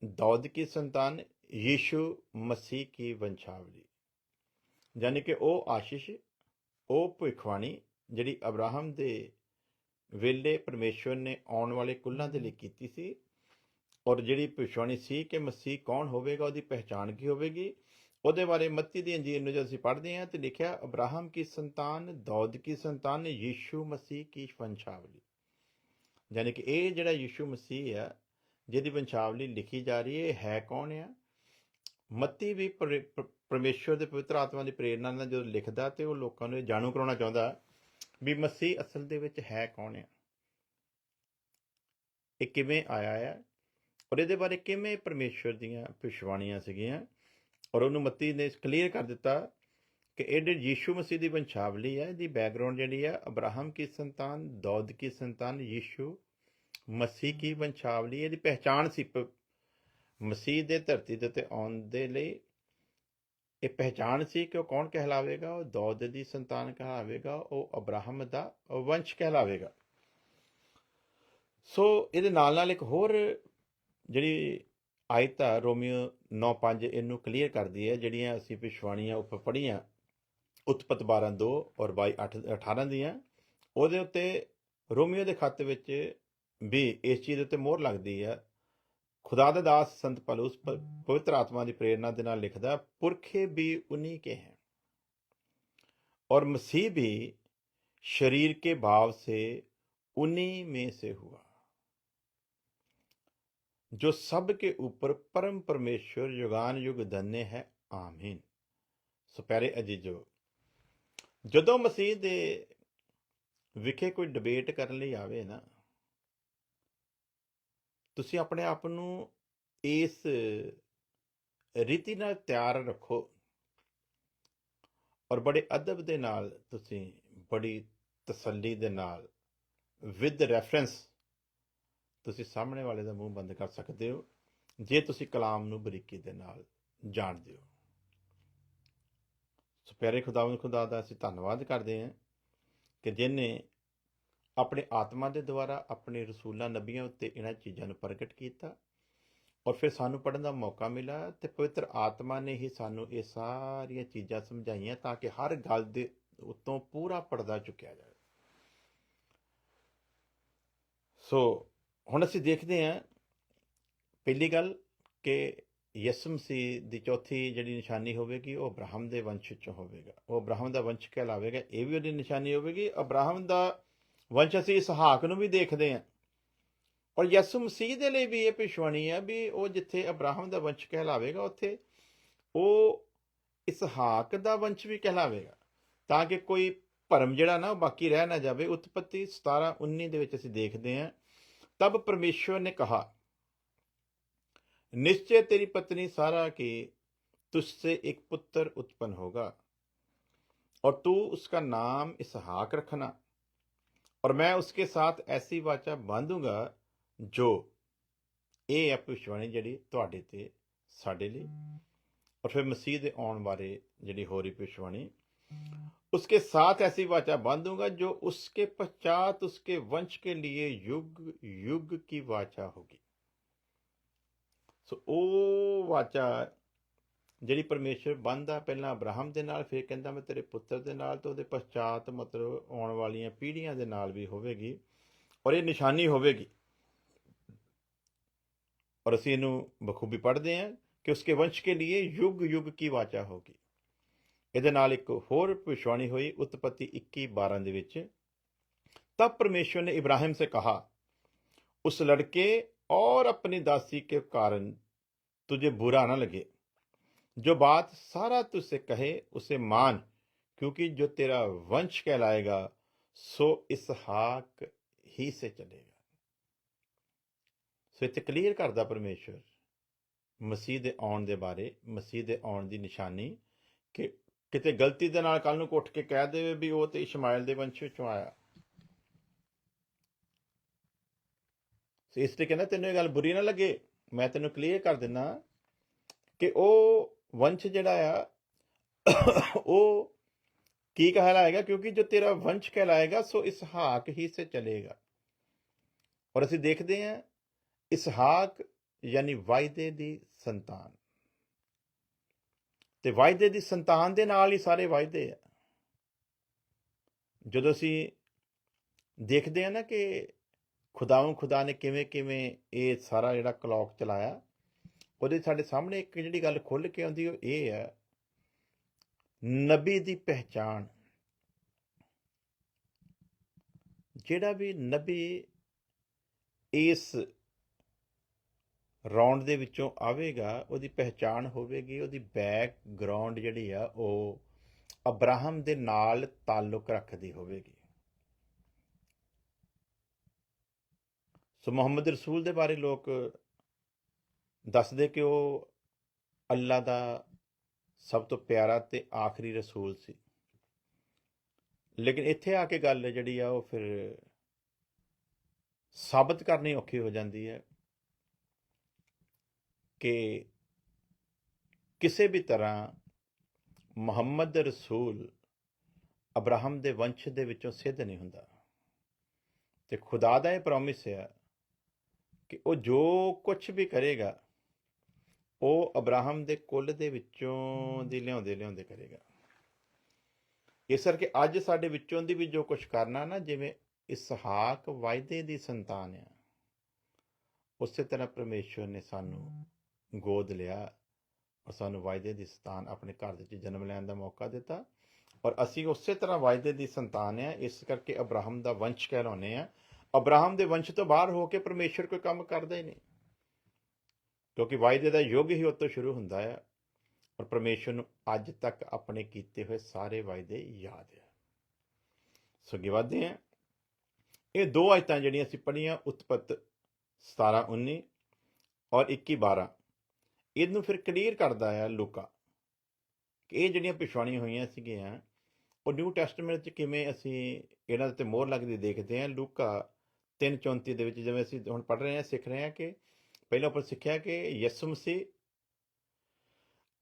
दाऊद की संतान, यीशु मसीह की वंशावली, यानी कि ਉਹ ਆਸ਼ੀਸ਼, ਉਹ ਭਵਿੱਖਬਾਣੀ ਜਿਹੜੀ ਅਬਰਾਹਮ ਦੇ ਵੇਲੇ ਪਰਮੇਸ਼ਵਰ ਨੇ ਆਉਣ ਵਾਲੇ ਕੁੱਲਾਂ ਦੇ ਲਈ ਕੀਤੀ ਸੀ, ਔਰ ਜਿਹੜੀ ਭਵਿੱਖਬਾਣੀ ਸੀ ਕਿ ਮਸੀਹ ਕੌਣ ਹੋਵੇਗਾ, ਉਹਦੀ ਪਹਿਚਾਣ ਕੀ ਹੋਵੇਗੀ, ਉਹਦੇ ਬਾਰੇ ਮੱਤੀ ਦੀ ਇੰਜੀਲ ਨੂੰ ਜਦ ਅਸੀਂ ਪੜ੍ਹਦੇ ਹਾਂ ਤੇ ਲਿਖਿਆ, ਅਬਰਾਹਮ ਕੀ ਸੰਤਾਨ, ਦੌਦ ਕੀ ਸੰਤਾਨ, ਯੀਸ਼ੂ ਮਸੀਹ ਕੀ ਵੰਸ਼ਾਵਲੀ। ਯਾਨੀ ਕਿ ਇਹ ਜਿਹੜਾ ਯੀਸ਼ੂ ਮਸੀਹ ਆ ਜਿਹਦੀ ਵੰਸ਼ਾਵਲੀ ਲਿਖੀ ਜਾ ਰਹੀ ਹੈ ਕੌਣ ਆ? ਮੱਤੀ ਵੀ ਪਰਮੇਸ਼ਵਰ ਦੇ ਪਵਿੱਤਰ ਆਤਮਾ ਦੀ ਪ੍ਰੇਰਨਾ ਨਾਲ ਜਦੋਂ ਲਿਖਦਾ ਤੇ ਉਹ ਲੋਕਾਂ ਨੂੰ ਇਹ ਜਾਣੂ ਕਰਾਉਣਾ ਚਾਹੁੰਦਾ ਵੀ ਮਸੀਹ ਅਸਲ ਦੇ ਵਿੱਚ ਹੈ ਕੌਣ ਆ, ਇਹ ਕਿਵੇਂ ਆਇਆ ਆ, ਔਰ ਇਹਦੇ ਬਾਰੇ ਕਿਵੇਂ ਪਰਮੇਸ਼ਵਰ ਦੀਆਂ ਭਵਿੱਖਬਾਣੀਆਂ ਸੀਗੀਆਂ। ਔਰ ਉਹਨੂੰ ਮੱਤੀ ਨੇ ਕਲੀਅਰ ਕਰ ਦਿੱਤਾ ਕਿ ਇਹ ਜਿਹੜੀ ਯੀਸ਼ੂ ਮਸੀਹ ਦੀ ਵੰਸ਼ਾਵਲੀ ਹੈ, ਇਹਦੀ ਬੈਕਗਰਾਉਂਡ ਜਿਹੜੀ ਆ, ਅਬਰਾਹਮ ਕੀ ਸੰਤਾਨ, ਦੌਦ ਕੀ ਸੰਤਾਨ, ਯੀਸ਼ੂ ਮਸੀਹ ਕੀ ਵੰਸ਼ਾਵਲੀ। ਇਹਦੀ ਪਹਿਚਾਣ ਸੀ ਮਸੀਹ ਦੇ ਧਰਤੀ ਦੇ ਉੱਤੇ ਆਉਣ ਦੇ ਲਈ। ਇਹ ਪਹਿਚਾਣ ਸੀ ਕਿ ਉਹ ਕੌਣ ਕਹਿਲਾਵੇਗਾ, ਉਹ ਦੌਦ ਦੀ ਸੰਤਾਨ ਕਹਿਲਾਵੇਗਾ, ਉਹ ਅਬਰਾਹਮ ਦਾ ਵੰਸ਼ ਕਹਿਲਾਵੇਗਾ। ਸੋ ਇਹਦੇ ਨਾਲ ਨਾਲ ਇੱਕ ਹੋਰ ਜਿਹੜੀ ਆਇਤ ਆ ਰੋਮੀਓ 9:5 ਇਹਨੂੰ ਕਲੀਅਰ ਕਰਦੀ ਹੈ, ਜਿਹੜੀਆਂ ਅਸੀਂ ਭਵਿੱਖਬਾਣੀਆਂ ਉੱਪਰ ਪੜ੍ਹੀਆਂ ਉਤਪਤ 12:2 ਔਰ 22:18 ਦੀਆਂ। ਉਹਦੇ ਉੱਤੇ ਰੋਮੀਓ ਦੇ ਖੱਤ ਵਿੱਚ ਵੀ ਇਸ ਚੀਜ਼ ਉੱਤੇ ਮੋਹਰ ਲੱਗਦੀ ਹੈ। खुदा ਦਾ दास संत पौलुस पवित्र आत्मा की प्रेरणा के नाल लिखदा, पुरखे भी उन्हीं के हैं और मसीह भी शरीर के भाव से उन्हीं में से हुआ, जो सब के ऊपर परम परमेश्वर युगान युग धन्य है, आमीन। सो प्यारे अजीजो, जदों मसीह दे विखे कोई डिबेट करने लई आवे ना, ਤੁਸੀਂ ਆਪਣੇ ਆਪ ਨੂੰ ਇਸ ਰੀਤੀ ਨਾਲ ਤਿਆਰ ਰੱਖੋ ਔਰ ਬੜੇ ਅਦਬ ਦੇ ਨਾਲ ਤੁਸੀਂ ਬੜੀ ਤਸੱਲੀ ਦੇ ਨਾਲ ਵਿਦ ਰੈਫਰੈਂਸ ਤੁਸੀਂ ਸਾਹਮਣੇ ਵਾਲੇ ਦਾ ਮੂੰਹ ਬੰਦ ਕਰ ਸਕਦੇ ਹੋ ਜੇ ਤੁਸੀਂ ਕਲਾਮ ਨੂੰ ਬਰੀਕੀ ਦੇ ਨਾਲ ਜਾਣਦੇ ਹੋ। ਸੋ ਪਿਆਰੇ ਖੁਦਾਵੰਦ ਖੁਦਾ ਦਾ ਅਸੀਂ ਧੰਨਵਾਦ ਕਰਦੇ ਹਾਂ ਕਿ ਜਿਹਨੇ ਆਪਣੇ ਆਤਮਾ ਦੇ ਦੁਆਰਾ ਆਪਣੇ ਰਸੂਲਾਂ ਨਬੀਆਂ ਉੱਤੇ ਇਹਨਾਂ ਚੀਜ਼ਾਂ ਨੂੰ ਪ੍ਰਗਟ ਕੀਤਾ ਔਰ ਫਿਰ ਸਾਨੂੰ ਪੜ੍ਹਨ ਦਾ ਮੌਕਾ ਮਿਲਾ ਤੇ ਪਵਿੱਤਰ ਆਤਮਾ ਨੇ ਹੀ ਸਾਨੂੰ ਇਹ ਸਾਰੀਆਂ ਚੀਜ਼ਾਂ ਸਮਝਾਈਆਂ ਤਾਂ ਕਿ ਹਰ ਗੱਲ ਦੇ ਉੱਤੋਂ ਪੂਰਾ ਪਰਦਾ ਚੁੱਕਿਆ ਜਾਵੇ। ਸੋ ਹੁਣ ਅਸੀਂ ਦੇਖਦੇ ਹਾਂ ਪਹਿਲੀ ਗੱਲ ਕਿ ਯਿਸੂ ਮਸੀਹ ਦੀ ਚੌਥੀ ਜਿਹੜੀ ਨਿਸ਼ਾਨੀ ਹੋਵੇਗੀ ਉਹ ਅਬਰਾਹਮ ਦੇ ਵੰਸ਼ ਚੋਂ ਹੋਵੇਗਾ, ਉਹ ਅਬਰਾਹਮ ਦਾ ਵੰਸ਼ ਕਹਿਲਾਵੇਗਾ। ਇਹ ਵੀ ਉਹਦੀ ਨਿਸ਼ਾਨੀ ਹੋਵੇਗੀ। ਅਬਰਾਹਮ ਦਾ ਵੰਸ਼ ਅਸੀਂ ਇਸਹਾਕ ਨੂੰ ਵੀ ਦੇਖਦੇ ਹਾਂ ਔਰ ਯਿਸੂ ਮਸੀਹ ਦੇ ਲਈ ਵੀ ਇਹ ਭਵਿੱਖਬਾਣੀ ਹੈ ਵੀ ਉਹ ਜਿੱਥੇ ਅਬਰਾਹਮ ਦਾ ਵੰਸ਼ ਕਹਿਲਾਵੇਗਾ ਉੱਥੇ ਉਹ ਇਸਹਾਕ ਦਾ ਵੰਸ਼ ਵੀ ਕਹਿਲਾਵੇਗਾ, ਤਾਂ ਕਿ ਕੋਈ ਭਰਮ ਜਿਹੜਾ ਨਾ ਉਹ ਬਾਕੀ ਰਹਿ ਨਾ ਜਾਵੇ। ਉਤਪਤੀ 17:19 ਦੇ ਵਿੱਚ ਅਸੀਂ ਦੇਖਦੇ ਹਾਂ, तब परमेश्वर ने कहा, निश्चय तेरी पत्नी सारा की तुझसे एक पुत्र उत्पन्न होगा और तू उसका नाम इसहाक रखना और मैं उसके साथ ऐसी वाचा बांधूंगा जो ये है भविष्यवाणी जी तुहाडे ते साडे लई। और फिर मसीह दे आउण बारे जी हो रही भविष्यवाणी, उसके साथ ऐसी वाचा बांधूंगा जो उसके पश्चात उसके वंश के लिए युग युग की वाचा होगी। सो ਉਹ ਵਾਚਾ ਜਿਹੜੀ ਪਰਮੇਸ਼ਰ ਬੰਨਦਾ ਪਹਿਲਾਂ ਅਬਰਾਹਮ ਦੇ ਨਾਲ, ਫਿਰ ਕਹਿੰਦਾ ਮੈਂ ਤੇਰੇ ਪੁੱਤਰ ਦੇ ਨਾਲ, ਤੇ ਉਹਦੇ ਪਛਾਤ ਮਤਲਬ ਆਉਣ ਵਾਲੀਆਂ ਪੀੜ੍ਹੀਆਂ ਦੇ ਨਾਲ ਵੀ ਹੋਵੇਗੀ ਔਰ ਇਹ ਨਿਸ਼ਾਨੀ ਹੋਵੇਗੀ। ਔਰ ਅਸੀਂ ਇਹਨੂੰ ਬਖੂਬੀ ਪੜ੍ਹਦੇ ਹਾਂ ਕਿ ਉਸਕੇ ਵੰਸ਼ ਕੇ लिए युग युग की वाचा होगी। ਇਹਦੇ ਨਾਲ ਇੱਕ ਹੋਰ ਭਵਿੱਖਬਾਣੀ ਹੋਈ ਉਤਪਤੀ 21:12 ਦੇ ਵਿੱਚ, तब परमेश्वर ने इब्राहिम से कहा, उस लड़के और अपनी दासी के कारण तुझे बुरा न लगे, जो बात सारा तुझसे कहे उसे मान, क्योंकि जो तेरा वंश कहलाएगा सो इसहाक ही से चलेगा। सो इत्थे क्लीयर करदा परमेश्वर मसीह दे आउण दे बारे, मसीह दे आउण दी निशानी, कि किते गलती दे नाल कल नूं उठ के कह देवे भी वो तो इशमाइल दे वंश विचों आया। इसलिए कहना तेनों ये गल बुरी ना लगे, मैं तेनों क्लीयर कर दिना कि वो वंश जिहड़ा आ वो की कहलाएगा, क्योंकि जो तेरा वंश कहलाएगा सो इसहाक ही से चलेगा। और असीं देखते हैं इसहाक यानी वायदे दी संतान, ਤੇ ਵਾਅਦੇ ਦੀ ਸੰਤਾਨ ਦੇ ਨਾਲ ਹੀ ਸਾਰੇ ਵਾਅਦੇ ਆ। ਜਦੋਂ ਅਸੀਂ ਦੇਖਦੇ ਆ ਨਾ ਕਿ ਖੁਦਾ ਨੇ ਕਿਵੇਂ ਕਿਵੇਂ ਇਹ ਸਾਰਾ ਜਿਹੜਾ ਕਲੌਕ ਚਲਾਇਆ, ਉਹਦੇ ਸਾਡੇ ਸਾਹਮਣੇ ਇੱਕ ਜਿਹੜੀ ਗੱਲ ਖੁੱਲ੍ਹ ਕੇ ਆਉਂਦੀ ਉਹ ਇਹ ਹੈ ਨਬੀ ਦੀ ਪਹਿਚਾਣ। ਜਿਹੜਾ ਵੀ ਨਬੀ ਇਸ ਰੌਂਡ ਦੇ ਵਿੱਚੋਂ ਆਵੇਗਾ ਉਹਦੀ ਪਹਿਚਾਣ ਹੋਵੇਗੀ, ਉਹਦੀ ਬੈਕਗਰਾਉਂਡ ਜਿਹੜੀ ਆ ਉਹ ਅਬਰਾਹਮ ਦੇ ਨਾਲ ਤਾਲੁਕ ਰੱਖਦੀ ਹੋਵੇਗੀ। ਸੋ ਮੁਹੰਮਦ ਰਸੂਲ ਦੇ ਬਾਰੇ ਲੋਕ ਦੱਸਦੇ ਕਿ ਉਹ ਅੱਲਾ ਦਾ ਸਭ ਤੋਂ ਪਿਆਰਾ ਤੇ ਆਖਰੀ ਰਸੂਲ ਸੀ। ਲੇਕਿਨ ਇੱਥੇ ਆ ਕੇ ਗੱਲ ਜਿਹੜੀ ਆ ਉਹ ਫਿਰ ਸਾਬਤ ਕਰਨੀ ਔਖੀ ਹੋ ਜਾਂਦੀ ਹੈ ਕਿ ਕਿਸੇ ਵੀ ਤਰ੍ਹਾਂ ਮੁਹੰਮਦ ਰਸੂਲ ਅਬਰਾਹਮ ਦੇ ਵੰਸ਼ ਦੇ ਵਿੱਚੋਂ ਸਿੱਧ ਨਹੀਂ ਹੁੰਦਾ। ਤੇ ਖੁਦਾ ਦਾ ਇਹ ਪ੍ਰੋਮਿਸ ਹੈ ਕਿ ਉਹ ਜੋ ਕੁਝ ਵੀ ਕਰੇਗਾ ਉਹ ਅਬਰਾਹਮ ਦੇ ਕੁੱਲ ਦੇ ਵਿੱਚੋਂ ਦੀ ਲਿਆਉਂਦੇ ਕਰੇਗਾ। ਇਸ ਕਰਕੇ ਅੱਜ ਸਾਡੇ ਵਿੱਚੋਂ ਦੀ ਵੀ ਜੋ ਕੁਝ ਕਰਨਾ ਨਾ, ਜਿਵੇਂ ਇਸਹਾਕ ਵਾਅਦੇ ਦੀ ਸੰਤਾਨ ਆ, ਉਸੇ ਤਰ੍ਹਾਂ ਪਰਮੇਸ਼ਵਰ ਨੇ ਸਾਨੂੰ ਗੋਦ ਲਿਆ ਔਰ ਸਾਨੂੰ ਵਾਅਦੇ ਦੀ ਸੰਤਾਨ ਆਪਣੇ ਘਰ ਦੇ ਵਿੱਚ ਜਨਮ ਲੈਣ ਦਾ ਮੌਕਾ ਦਿੱਤਾ, ਔਰ ਅਸੀਂ ਉਸੇ ਤਰ੍ਹਾਂ ਵਾਅਦੇ ਦੀ ਸੰਤਾਨ ਆ। ਇਸ ਕਰਕੇ ਅਬਰਾਹਮ ਦਾ ਵੰਸ਼ ਕਹਿਲਾਉਂਦੇ ਆ। ਅਬਰਾਹਮ ਦੇ ਵੰਸ਼ ਤੋਂ ਬਾਹਰ ਹੋ ਕੇ ਪਰਮੇਸ਼ਵਰ ਕੋਈ ਕੰਮ ਕਰਦਾ ਹੀ ਨਹੀਂ, ਕਿਉਂਕਿ ਵਾਅਦੇ ਦਾ ਯੁੱਗ ਹੀ ਉਤੋਂ ਸ਼ੁਰੂ ਹੁੰਦਾ ਹੈ। ਔਰ ਪਰਮੇਸ਼ਵਰ ਨੂੰ ਅੱਜ ਤੱਕ ਆਪਣੇ ਕੀਤੇ ਹੋਏ ਸਾਰੇ ਵਾਅਦੇ ਯਾਦ ਹੈ। ਸੋ ਅੱਗੇ ਵਧਦੇ ਹਾਂ। ਇਹ ਦੋ ਆਇਤਾਂ ਜਿਹੜੀਆਂ ਅਸੀਂ ਪੜ੍ਹੀਆਂ, ਉਤਪਤ 17:19 ਔਰ 21:12, ਇਹਨੂੰ ਫਿਰ ਕਲੀਅਰ ਕਰਦਾ ਹੈ ਲੂਕਾ ਕਿ ਇਹ ਜਿਹੜੀਆਂ ਪਿਛਵਾਣੀਆਂ ਹੋਈਆਂ ਸੀਗੀਆਂ ਉਹ ਨਿਊ ਟੈਸਟਮੈਂਟ 'ਚ ਕਿਵੇਂ ਅਸੀਂ ਇਹਨਾਂ ਦੇ 'ਤੇ ਮੋਹਰ ਲੱਗਦੀ ਦੇਖਦੇ ਹਾਂ। ਲੂਕਾ 3:34 ਦੇ ਵਿੱਚ, ਜਿਵੇਂ ਅਸੀਂ ਹੁਣ ਪੜ੍ਹ ਰਹੇ ਹਾਂ, ਸਿੱਖ ਰਹੇ ਹਾਂ ਕਿ ਪਹਿਲਾਂ ਆਪਾਂ ਸਿੱਖਿਆ ਕਿ ਯਿਸੂ ਮਸੀਹ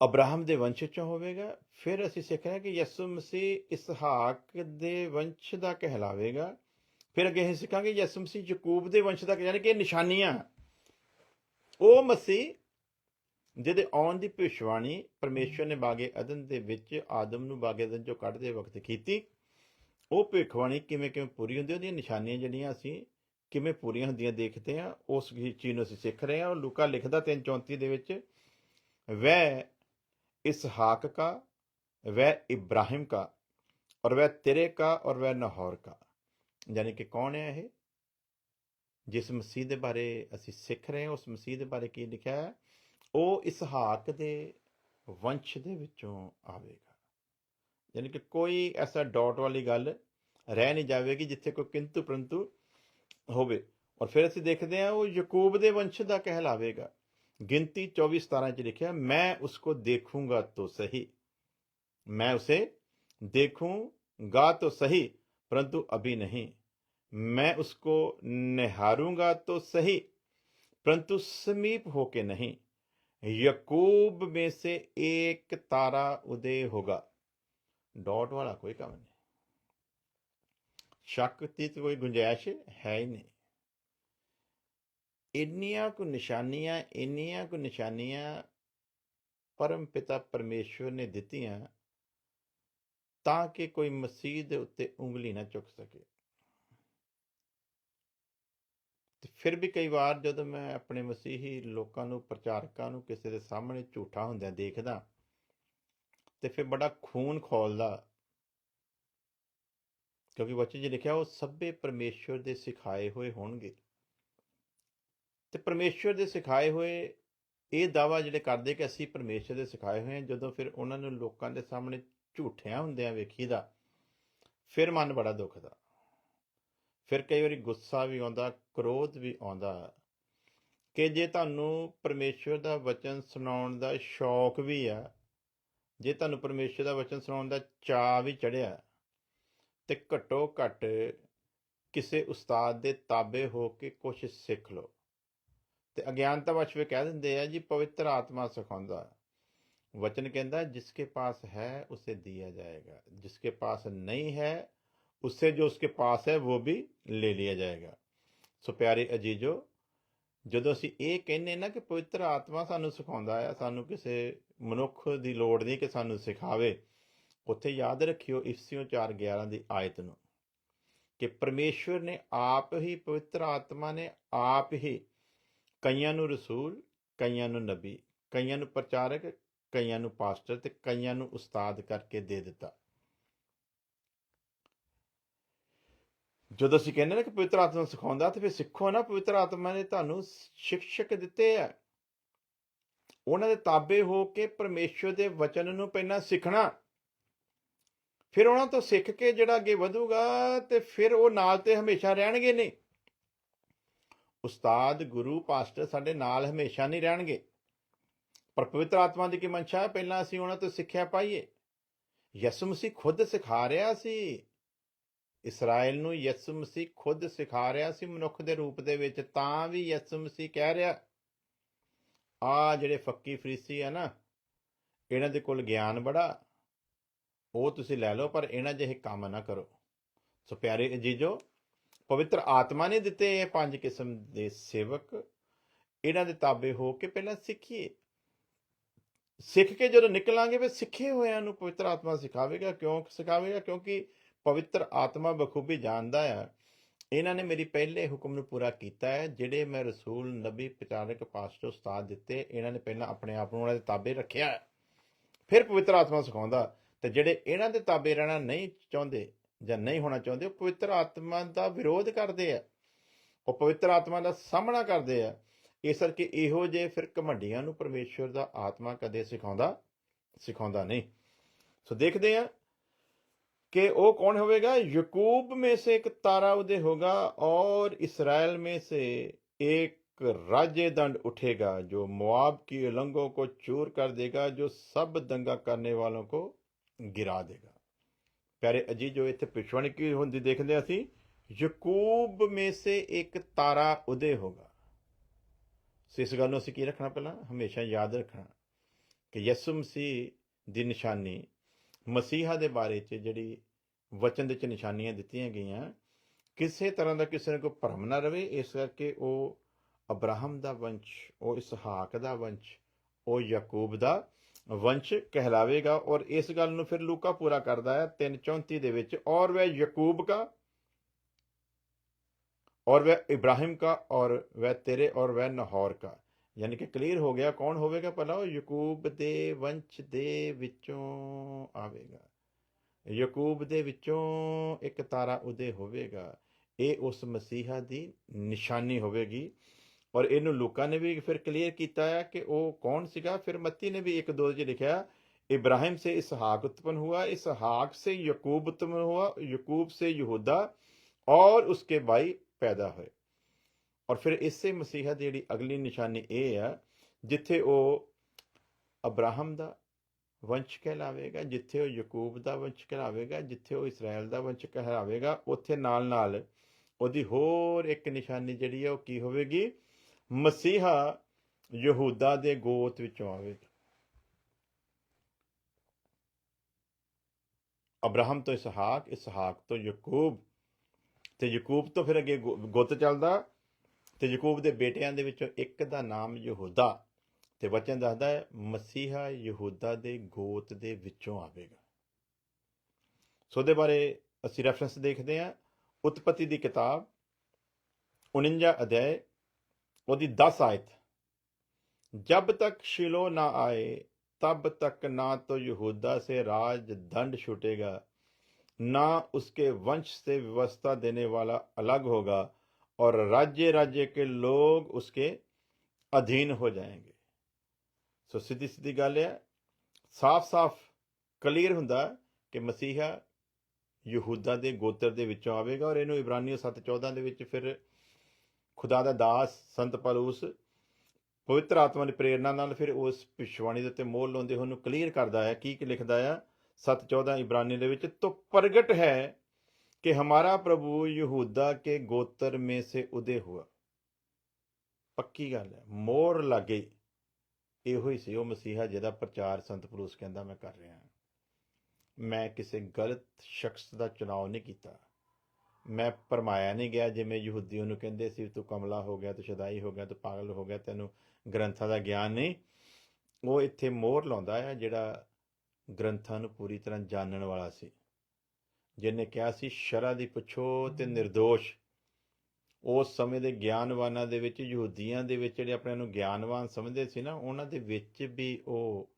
ਅਬਰਾਹਮ ਦੇ ਵੰਸ਼ 'ਚੋਂ ਹੋਵੇਗਾ। ਫਿਰ ਅਸੀਂ ਸਿੱਖ ਰਹੇ ਹਾਂ ਕਿ ਯਿਸੂ ਮਸੀਹ ਇਸਹਾਕ ਦੇ ਵੰਸ਼ ਦਾ ਕਹਿਲਾਵੇਗਾ। ਫਿਰ ਅੱਗੇ ਅਸੀਂ ਸਿੱਖਾਂਗੇ ਯਿਸੂ ਮਸੀਹ ਯਕੂਬ ਦੇ ਵੰਸ਼ ਦਾ, ਯਾਨੀ ਕਿ ਨਿਸ਼ਾਨੀਆਂ ਉਹ ਮਸੀਹ ਜਿਹਦੇ ਆਉਣ ਦੀ ਭਵਿੱਖਬਾਣੀ ਪਰਮੇਸ਼ਵਰ ਨੇ ਬਾਗੇ ਅਦਨ ਦੇ ਵਿੱਚ ਆਦਮ ਨੂੰ ਬਾਗੇ ਅਦਨ 'ਚੋਂ ਕੱਢਦੇ ਵਕਤ ਕੀਤੀ। ਉਹ ਭਵਿੱਖਬਾਣੀ ਕਿਵੇਂ ਕਿਵੇਂ ਪੂਰੀ ਹੁੰਦੀ, ਉਹਦੀਆਂ ਨਿਸ਼ਾਨੀਆਂ ਜਿਹੜੀਆਂ ਅਸੀਂ ਕਿਵੇਂ ਪੂਰੀਆਂ ਹੁੰਦੀਆਂ ਦੇਖਦੇ ਹਾਂ, ਉਸ ਚੀਜ਼ ਨੂੰ ਅਸੀਂ ਸਿੱਖ ਰਹੇ ਹਾਂ। ਔਰ ਲੂਕਾ ਲਿਖਦਾ 3:34 ਦੇ ਵਿੱਚ, ਵੈ इसहाक का, वह इब्राहिम का, और वह तेरे का, और वह नहौर का। यानी कि कौन है ये? जिस मसीह ਦੇ ਬਾਰੇ ਅਸੀਂ ਸਿੱਖ ਰਹੇ ਹਾਂ, ਉਸ ਮਸੀਹ ਦੇ ਬਾਰੇ ਕੀ ਲਿਖਿਆ ਹੈ? ਉਹ ਇਸਹਾਕ ਦੇ ਵੰਸ਼ ਦੇ ਵਿੱਚੋਂ ਆਵੇਗਾ। ਯਾਨੀ ਕਿ ਕੋਈ ਐਸਾ ਡਾਟ ਵਾਲੀ ਗੱਲ ਰਹਿ ਨਹੀਂ ਜਾਵੇਗੀ ਜਿੱਥੇ ਕੋਈ ਕਿੰਤੂ ਪਰੰਤੂ ਹੋਵੇ। ਔਰ ਫਿਰ ਅਸੀਂ ਦੇਖਦੇ ਹਾਂ ਉਹ ਯਕੂਬ ਦੇ ਵੰਸ਼ ਦਾ ਕਹਿਲਾਵੇਗਾ। गिनती 24:17 ਚ ਲਿਖਿਆ, मैं उसको देखूंगा तो सही, मैं उसे देखूंगा तो सही परंतु अभी नहीं, मैं उसको निहारूंगा तो सही परंतु समीप होके नहीं, यकूब में से एक तारा उदय होगा। डॉट वाला कोई काम नहीं, शक की तो कोई गुंजाइश है ही नहीं। ਇੰਨੀਆਂ ਕੁ ਨਿਸ਼ਾਨੀਆਂ ਪਰਮ ਪਿਤਾ ਪਰਮੇਸ਼ਵਰ ਨੇ ਦਿੱਤੀਆਂ ਤਾਂ ਕਿ ਕੋਈ ਮਸੀਹ ਦੇ ਉੱਤੇ ਉਂਗਲੀ ਨਾ ਚੁੱਕ ਸਕੇ। ਤੇ ਫਿਰ ਵੀ ਕਈ ਵਾਰ ਜਦੋਂ ਮੈਂ ਆਪਣੇ ਮਸੀਹੀ ਲੋਕਾਂ ਨੂੰ, ਪ੍ਰਚਾਰਕਾਂ ਨੂੰ ਕਿਸੇ ਦੇ ਸਾਹਮਣੇ ਝੂਠਾ ਹੁੰਦਿਆਂ ਦੇਖਦਾ ਤੇ ਫਿਰ ਬੜਾ ਖੂਨ ਖੌਲਦਾ, ਕਿਉਂਕਿ ਵਚਨ 'ਚ ਲਿਖਿਆ ਉਹ ਸਭੇ ਪਰਮੇਸ਼ਵਰ ਦੇ ਸਿਖਾਏ ਹੋਏ ਹੋਣਗੇ। ਤੇ ਪਰਮੇਸ਼ਵਰ ਦੇ ਸਿਖਾਏ ਹੋਏ ਇਹ ਦਾਅਵਾ ਜਿਹੜੇ ਕਰਦੇ ਕਿ ਅਸੀਂ ਪਰਮੇਸ਼ਵਰ ਦੇ ਸਿਖਾਏ ਹੋਏ ਹਾਂ, ਜਦੋਂ ਫਿਰ ਉਹਨਾਂ ਨੂੰ ਲੋਕਾਂ ਦੇ ਸਾਹਮਣੇ ਝੂਠਿਆਂ ਹੁੰਦਿਆਂ ਵੇਖੀਦਾ, ਫਿਰ ਮਨ ਬੜਾ ਦੁਖਦਾ। ਫਿਰ ਕਈ ਵਾਰੀ ਗੁੱਸਾ ਵੀ ਆਉਂਦਾ, ਕ੍ਰੋਧ ਵੀ ਆਉਂਦਾ ਕਿ ਜੇ ਤੁਹਾਨੂੰ ਪਰਮੇਸ਼ਵਰ ਦਾ ਵਚਨ ਸੁਣਾਉਣ ਦਾ ਸ਼ੌਕ ਵੀ ਆ, ਜੇ ਤੁਹਾਨੂੰ ਪਰਮੇਸ਼ਵਰ ਦਾ ਵਚਨ ਸੁਣਾਉਣ ਦਾ ਚਾਅ ਵੀ ਚੜ੍ਹਿਆ, ਤੇ ਘੱਟੋ ਘੱਟ ਕਿਸੇ ਉਸਤਾਦ ਦੇ ਤਾਬੇ ਹੋ ਕੇ ਕੁਛ ਸਿੱਖ ਲਓ। ਤੇ ਅਗਿਆਨਤਾ ਵਸ਼ ਵੀ ਕਹਿ ਦਿੰਦੇ ਆ ਜੀ ਪਵਿੱਤਰ ਆਤਮਾ ਸਿਖਾਉਂਦਾ। ਵਚਨ ਕਹਿੰਦਾ ਜਿਸਕੇ ਪਾਸ ਹੈ ਉਸੇ ਦਿया जाएगा, जिसके पास नहीं है उससे जो उसके पास है वो भी ले लिया जाएगा। ਸੋ ਪਿਆਰੇ ਅਜੀਜ਼ੋ, ਜਦੋਂ ਅਸੀਂ ਇਹ ਕਹਿੰਦੇ ਨਾ ਕਿ ਪਵਿੱਤਰ ਆਤਮਾ ਸਾਨੂੰ ਸਿਖਾਉਂਦਾ ਆ, ਸਾਨੂੰ ਕਿਸੇ ਮਨੁੱਖ ਦੀ ਲੋੜ ਨਹੀਂ ਕਿ ਸਾਨੂੰ ਸਿਖਾਵੇ, ਉੱਥੇ ਯਾਦ ਰੱਖਿਓ ਇਫਸੀਓਂ 4:11 ਦੀ ਆਇਤ ਨੂੰ, ਕਿ ਪਰਮੇਸ਼ਵਰ ਨੇ ਆਪ ਹੀ, ਪਵਿੱਤਰ ਆਤਮਾ ਨੇ ਆਪ ਹੀ ਕਈਆਂ ਨੂੰ ਰਸੂਲ, ਕਈਆਂ ਨੂੰ ਨਬੀ, ਕਈਆਂ ਨੂੰ ਪ੍ਰਚਾਰਕ, ਕਈਆਂ ਨੂੰ ਪਾਸਟਰ ਤੇ ਕਈਆਂ ਨੂੰ ਉਸਤਾਦ ਕਰਕੇ ਦੇ ਦਿੱਤਾ। ਜਦੋਂ ਅਸੀਂ ਕਹਿੰਦੇ ਨਾ ਕਿ ਪਵਿੱਤਰ ਆਤਮਾ ਸਿਖਾਉਂਦਾ, ਤੇ ਫਿਰ ਸਿੱਖੋ ਨਾ। ਪਵਿੱਤਰ ਆਤਮਾ ਨੇ ਤੁਹਾਨੂੰ ਸਿਕਸ਼ਕ ਦਿੱਤੇ ਆ, ਉਹਨਾਂ ਦੇ ਤਾਬੇ ਹੋ ਕੇ ਪਰਮੇਸ਼ਵਰ ਦੇ ਵਚਨ ਨੂੰ ਪਹਿਲਾਂ ਸਿੱਖਣਾ, ਫਿਰ ਉਹਨਾਂ ਤੋਂ ਸਿੱਖ ਕੇ ਜਿਹੜਾ ਅੱਗੇ ਵਧੂਗਾ ਤੇ ਫਿਰ ਉਹ ਨਾਲ ਤੇ ਹਮੇਸ਼ਾ ਰਹਿਣਗੇ ਨਹੀਂ। ਉਸਤਾਦ, ਗੁਰੂ, ਪਾਸਟਰ ਸਾਡੇ ਨਾਲ ਹਮੇਸ਼ਾ ਨਹੀਂ ਰਹਿਣਗੇ, ਪਰ ਪਵਿੱਤਰ ਆਤਮਾ ਦੀ ਕੀ ਮਨਸ਼ਾ ਹੈ? ਪਹਿਲਾਂ ਅਸੀਂ ਉਹਨਾਂ ਤੋਂ ਸਿੱਖਿਆ ਪਾਈਏ। ਯਿਸੂ ਮਸੀਹ ਖੁਦ ਸਿਖਾ ਰਿਹਾ ਸੀ ਇਸਰਾਇਲ ਨੂੰ, ਯਿਸੂ ਮਸੀਹ ਖੁਦ ਸਿਖਾ ਰਿਹਾ ਸੀ ਮਨੁੱਖ ਦੇ ਰੂਪ ਦੇ ਵਿੱਚ। ਤਾਂ ਵੀ ਯਿਸੂ ਮਸੀਹ ਕਹਿ ਰਿਹਾ, ਆ ਜਿਹੜੇ ਫੱਕੀ ਫਰੀਸੀ ਆ ਨਾ, ਇਹਨਾਂ ਦੇ ਕੋਲ ਗਿਆਨ ਬੜਾ, ਉਹ ਤੁਸੀਂ ਲੈ ਲਓ, ਪਰ ਇਹਨਾਂ ਜਿਹੇ ਕੰਮ ਨਾ ਕਰੋ। ਸੋ ਪਿਆਰੇ ਅਜੀਜ਼ੋ, ਪਵਿੱਤਰ ਆਤਮਾ ਨੇ ਦਿੱਤੇ ਇਹ 5 ਕਿਸਮ ਦੇ ਸੇਵਕ। ਇਹਨਾਂ ਦੇ ਤਾਬੇ ਹੋ ਕੇ ਪਹਿਲਾਂ ਸਿੱਖੀਏ। ਸਿੱਖ ਕੇ ਜਦੋਂ ਨਿਕਲਾਂਗੇ ਫਿਰ ਸਿੱਖੇ ਹੋਇਆਂ ਨੂੰ ਪਵਿੱਤਰ ਆਤਮਾ ਸਿਖਾਵੇਗਾ। ਕਿਉਂ ਸਿਖਾਵੇਗਾ? ਕਿਉਂਕਿ ਪਵਿੱਤਰ ਆਤਮਾ ਬਖੂਬੀ ਜਾਣਦਾ ਆ, ਇਹਨਾਂ ਨੇ ਮੇਰੀ ਪਹਿਲੇ ਹੁਕਮ ਨੂੰ ਪੂਰਾ ਕੀਤਾ ਹੈ। ਜਿਹੜੇ ਮੈਂ ਰਸੂਲ, ਨਬੀ, ਪ੍ਰਚਾਰਕ, ਪਾਸਟਰ, ਉਸਤਾਦ ਦਿੱਤੇ, ਇਹਨਾਂ ਨੇ ਪਹਿਲਾਂ ਆਪਣੇ ਆਪ ਨੂੰ ਉਹਨਾਂ ਦੇ ਤਾਬੇ ਰੱਖਿਆ, ਫਿਰ ਪਵਿੱਤਰ ਆਤਮਾ ਸਿਖਾਉਂਦਾ। ਤੇ ਜਿਹੜੇ ਇਹਨਾਂ ਦੇ ਤਾਬੇ ਰਹਿਣਾ ਨਹੀਂ ਚਾਹੁੰਦੇ ਜਾਂ ਨਹੀਂ ਹੋਣਾ ਚਾਹੁੰਦੇ, ਉਹ ਪਵਿੱਤਰ ਆਤਮਾ ਦਾ ਵਿਰੋਧ ਕਰਦੇ ਆ, ਉਹ ਪਵਿੱਤਰ ਆਤਮਾ ਦਾ ਸਾਹਮਣਾ ਕਰਦੇ ਆ। ਇਸ ਕਰਕੇ ਇਹੋ ਜਿਹੇ ਫਿਰ ਘਮੰਡੀਆਂ ਨੂੰ ਪਰਮੇਸ਼ਵਰ ਦਾ ਆਤਮਾ ਕਦੇ ਸਿਖਾਉਂਦਾ ਨਹੀਂ। ਸੋ ਦੇਖਦੇ ਆ कि वो कौन होगा? यकूब में से एक तारा उदय होगा और इस्राएल में से एक राज्य दंड उठेगा जो मोआब की उलंगों को चूर कर देगा, जो सब दंगा करने वालों को गिरा देगा। प्यारे अजीजो, इत्थे पिछवाणी की हुंदी देखदे असीं, यकूब में से एक तारा उदय होगा। सो इस गल नूं असीं की रखना, पहला हमेशा याद रखना कि यसु मसीह दी निशानी, ਮਸੀਹਾ ਦੇ ਬਾਰੇ 'ਚ ਜਿਹੜੀ ਵਚਨ ਦੇ 'ਚ ਨਿਸ਼ਾਨੀਆਂ ਦਿੱਤੀਆਂ ਗਈਆਂ, ਕਿਸੇ ਤਰ੍ਹਾਂ ਦਾ ਕਿਸੇ ਨੂੰ ਕੋਈ ਭਰਮ ਨਾ ਰਵੇ। ਇਸ ਕਰਕੇ ਉਹ ਅਬਰਾਹਮ ਦਾ ਵੰਸ਼, ਉਹ ਇਸਹਾਕ ਦਾ ਵੰਸ਼, ਉਹ ਯਾਕੂਬ ਦਾ ਵੰਸ਼ ਕਹਿਲਾਵੇਗਾ। ਔਰ ਇਸ ਗੱਲ ਨੂੰ ਫਿਰ ਲੂਕਾ ਪੂਰਾ ਕਰਦਾ ਹੈ 3:34 ਦੇ ਵਿੱਚ, ਔਰ ਵह ਯਾਕੂਬ का और वह इब्राहिम का और वह तेरे और वह नहौर का। ਯਾਨੀ ਕਿ ਕਲੀਅਰ ਹੋ ਗਿਆ ਕੌਣ ਹੋਵੇਗਾ ਭਲਾ? ਉਹ ਯਾਕੂਬ ਦੇ ਵੰਸ਼ ਦੇ ਵਿੱਚੋਂ ਆਵੇਗਾ। ਯਾਕੂਬ ਦੇ ਵਿੱਚੋਂ ਇੱਕ ਤਾਰਾ ਉਦੇ ਹੋਵੇਗਾ। ਇਹ ਉਸ ਮਸੀਹਾ ਦੀ ਨਿਸ਼ਾਨੀ ਹੋਵੇਗੀ। ਔਰ ਇਹਨੂੰ ਲੂਕਾ ਨੇ ਵੀ ਫਿਰ ਕਲੀਅਰ ਕੀਤਾ ਹੈ ਕਿ ਉਹ ਕੌਣ ਸੀਗਾ। ਫਿਰ ਮੱਤੀ ਨੇ ਵੀ 1:2 'ਚ ਲਿਖਿਆ, इब्राहिम से इसहाक उत्पन्न हुआ, इसहाक से यकूब उत्पन्न हुआ, यकूब से यहूदा और उसके भाई पैदा हुए। और फिर इससे मसीहा ਦੀ ਜਿਹੜੀ ਅਗਲੀ ਨਿਸ਼ਾਨੀ ਇਹ ਆ, ਜਿੱਥੇ ਉਹ ਅਬਰਾਹਮ ਦਾ ਵੰਸ਼ ਕਹਿਲਾਵੇਗਾ, ਜਿੱਥੇ ਉਹ ਯਕੂਬ ਦਾ ਵੰਸ਼ ਕਹਿਲਾਵੇਗਾ, ਜਿੱਥੇ ਉਹ ਇਸਰਾਇਲ ਦਾ ਵੰਸ਼ ਕਹਿਲਾਵੇਗਾ, ਉੱਥੇ ਨਾਲ ਨਾਲ ਉਹਦੀ ਹੋਰ ਇੱਕ ਨਿਸ਼ਾਨੀ ਜਿਹੜੀ ਹੈ ਉਹ ਕੀ ਹੋਵੇਗੀ? ਮਸੀਹਾ ਯਹੂਦਾ ਦੇ ਗੋਤ ਵਿੱਚੋਂ ਆਵੇਗਾ। ਅਬਰਾਹਮ ਤੋਂ ਇਸਹਾਕ, ਇਸਹਾਕ ਤੋਂ ਯਕੂਬ, ਤੇ ਯਕੂਬ ਤੋਂ ਫਿਰ ਅੱਗੇ ਗੁੱਤ ਚੱਲਦਾ, ਤੇ ਯਕੂਬ ਦੇ ਬੇਟਿਆਂ ਦੇ ਵਿੱਚੋਂ ਇੱਕ ਦਾ ਨਾਮ ਯਹੂਦਾ। ਤੇ ਵਚਨ ਦੱਸਦਾ ਹੈ ਮਸੀਹਾ ਯਹੂਦਾ ਦੇ ਗੋਤ ਦੇ ਵਿੱਚੋਂ ਆਵੇਗਾ। ਸੋ ਉਹਦੇ ਬਾਰੇ ਅਸੀਂ ਰੈਫਰੈਂਸ ਦੇਖਦੇ ਹਾਂ। ਉਤਪਤੀ ਦੀ ਕਿਤਾਬ 49 ਅਧਿਆਇ ਉਹਦੀ 10 ਆਇਤ, जब तक शिलो ना आए तब तक ना तो यहूदा से राज दंड छूटेगा, ना उसके वंश से व्यवस्था देने वाला अलग होगा, और राज्य राज्य के लोग उसके अधीन हो जाएंगे। सो सीधी सीधी गल है, साफ साफ क्लीयर हुंदा कि मसीहा ਯਹੂਦਾ ਦੇ ਗੋਤਰ ਦੇ ਵਿੱਚੋਂ ਆਵੇਗਾ। ਔਰ ਇਹਨੂੰ ਇਬਰਾਨੀਓ 7:14 ਦੇ ਵਿੱਚ ਫਿਰ ਖੁਦਾ ਦਾ ਦਾਸ ਸੰਤ ਪੌਲੁਸ ਪਵਿੱਤਰ ਆਤਮਾ ਦੀ ਪ੍ਰੇਰਨਾ ਨਾਲ ਫਿਰ ਉਸ ਭਵਿੱਖਬਾਣੀ ਦੇ ਉੱਤੇ ਮੋਹਰ ਲਾਉਂਦੇ ਉਹਨੂੰ ਕਲੀਅਰ ਕਰਦਾ ਹੈ। ਕੀ ਲਿਖਦਾ ਆ 7:14 ਇਬਰਾਨੀ ਦੇ ਵਿੱਚ? तो प्रगट है कि हमारा प्रभु यहूदा के गोत्र में से उदय हुआ। ਪੱਕੀ ਗੱਲ ਹੈ, ਮੋਹਰ ਲੱਗ ਗਈ। ਇਹੋ ਹੀ ਸੀ ਉਹ ਮਸੀਹਾ ਜਿਹਦਾ ਪ੍ਰਚਾਰ ਸੰਤ ਪੌਲੁਸ ਕਹਿੰਦਾ ਮੈਂ ਕਰ ਰਿਹਾ। ਮੈਂ ਕਿਸੇ ਗਲਤ ਸ਼ਖਸ ਦਾ ਚੁਣਾਵ ਨਹੀਂ ਕੀਤਾ, ਮੈਂ ਭਰਮਾਇਆ ਨਹੀਂ ਗਿਆ। ਜਿਵੇਂ ਯਹੂਦੀ ਉਹਨੂੰ ਕਹਿੰਦੇ ਸੀ ਤੂੰ ਕਮਲਾ ਹੋ ਗਿਆ, ਤੂੰ ਸ਼ਦਾਈ ਹੋ ਗਿਆ, ਤੂੰ ਪਾਗਲ ਹੋ ਗਿਆ, ਤੈਨੂੰ ਗ੍ਰੰਥਾਂ ਦਾ ਗਿਆਨ ਨਹੀਂ। ਉਹ ਇੱਥੇ ਮੋਹਰ ਲਾਉਂਦਾ ਹੈ ਜਿਹੜਾ ਗ੍ਰੰਥਾਂ ਨੂੰ ਪੂਰੀ ਤਰ੍ਹਾਂ ਜਾਣਨ ਵਾਲਾ ਸੀ, ਜਿਹਨੇ ਕਿਹਾ ਸੀ ਸ਼ਰ੍ਹਾ ਦੀ ਪੁੱਛੋ ਤੇ ਨਿਰਦੋਸ਼। ਉਸ ਸਮੇਂ ਦੇ ਗਿਆਨਵਾਨਾਂ ਦੇ ਵਿੱਚ, ਯਹੂਦੀਆਂ ਦੇ ਵਿੱਚ ਜਿਹੜੇ ਆਪਣੇ ਨੂੰ ਗਿਆਨਵਾਨ ਸਮਝਦੇ ਸੀ ਨਾ, ਉਹਨਾਂ ਦੇ ਵਿੱਚ ਵੀ ਉਹ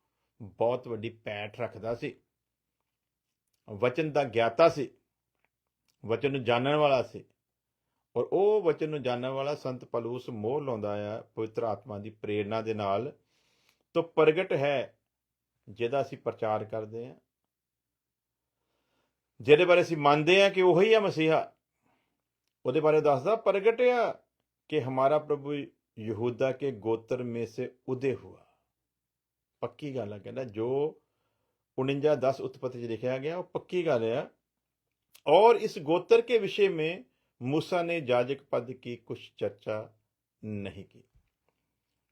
ਬਹੁਤ ਵੱਡੀ ਪੈਠ ਰੱਖਦਾ ਸੀ, ਵਚਨ ਦਾ ਗਿਆਤਾ ਸੀ, ਵਚਨ ਨੂੰ ਜਾਣਨ ਵਾਲਾ ਸੀ। ਔਰ ਉਹ ਵਚਨ ਨੂੰ ਜਾਣਨ ਵਾਲਾ ਸੰਤ ਪਲੂਸ ਮੋਹ ਲਾਉਂਦਾ ਆ ਪਵਿੱਤਰ ਆਤਮਾ ਦੀ ਪ੍ਰੇਰਨਾ ਦੇ ਨਾਲ, ਤੋਂ ਪ੍ਰਗਟ ਹੈ ਜਿਹਦਾ ਅਸੀਂ ਪ੍ਰਚਾਰ ਕਰਦੇ ਹਾਂ, ਜਿਹਦੇ ਬਾਰੇ ਅਸੀਂ ਮੰਨਦੇ ਹਾਂ ਕਿ ਉਹੀ ਆ ਮਸੀਹਾ। ਉਹਦੇ ਬਾਰੇ ਦੱਸਦਾ ਪ੍ਰਗਟ ਆ कि हमारा प्रभु यहूदा के गोत्र में से उदय हुआ। पक्की गल है, कहना जो 49:10 उत्पत्ति च लिखा गया वो पक्की गल है। और इस गोत्र के विषय में मूसा ने याजक पद की कुछ चर्चा नहीं की।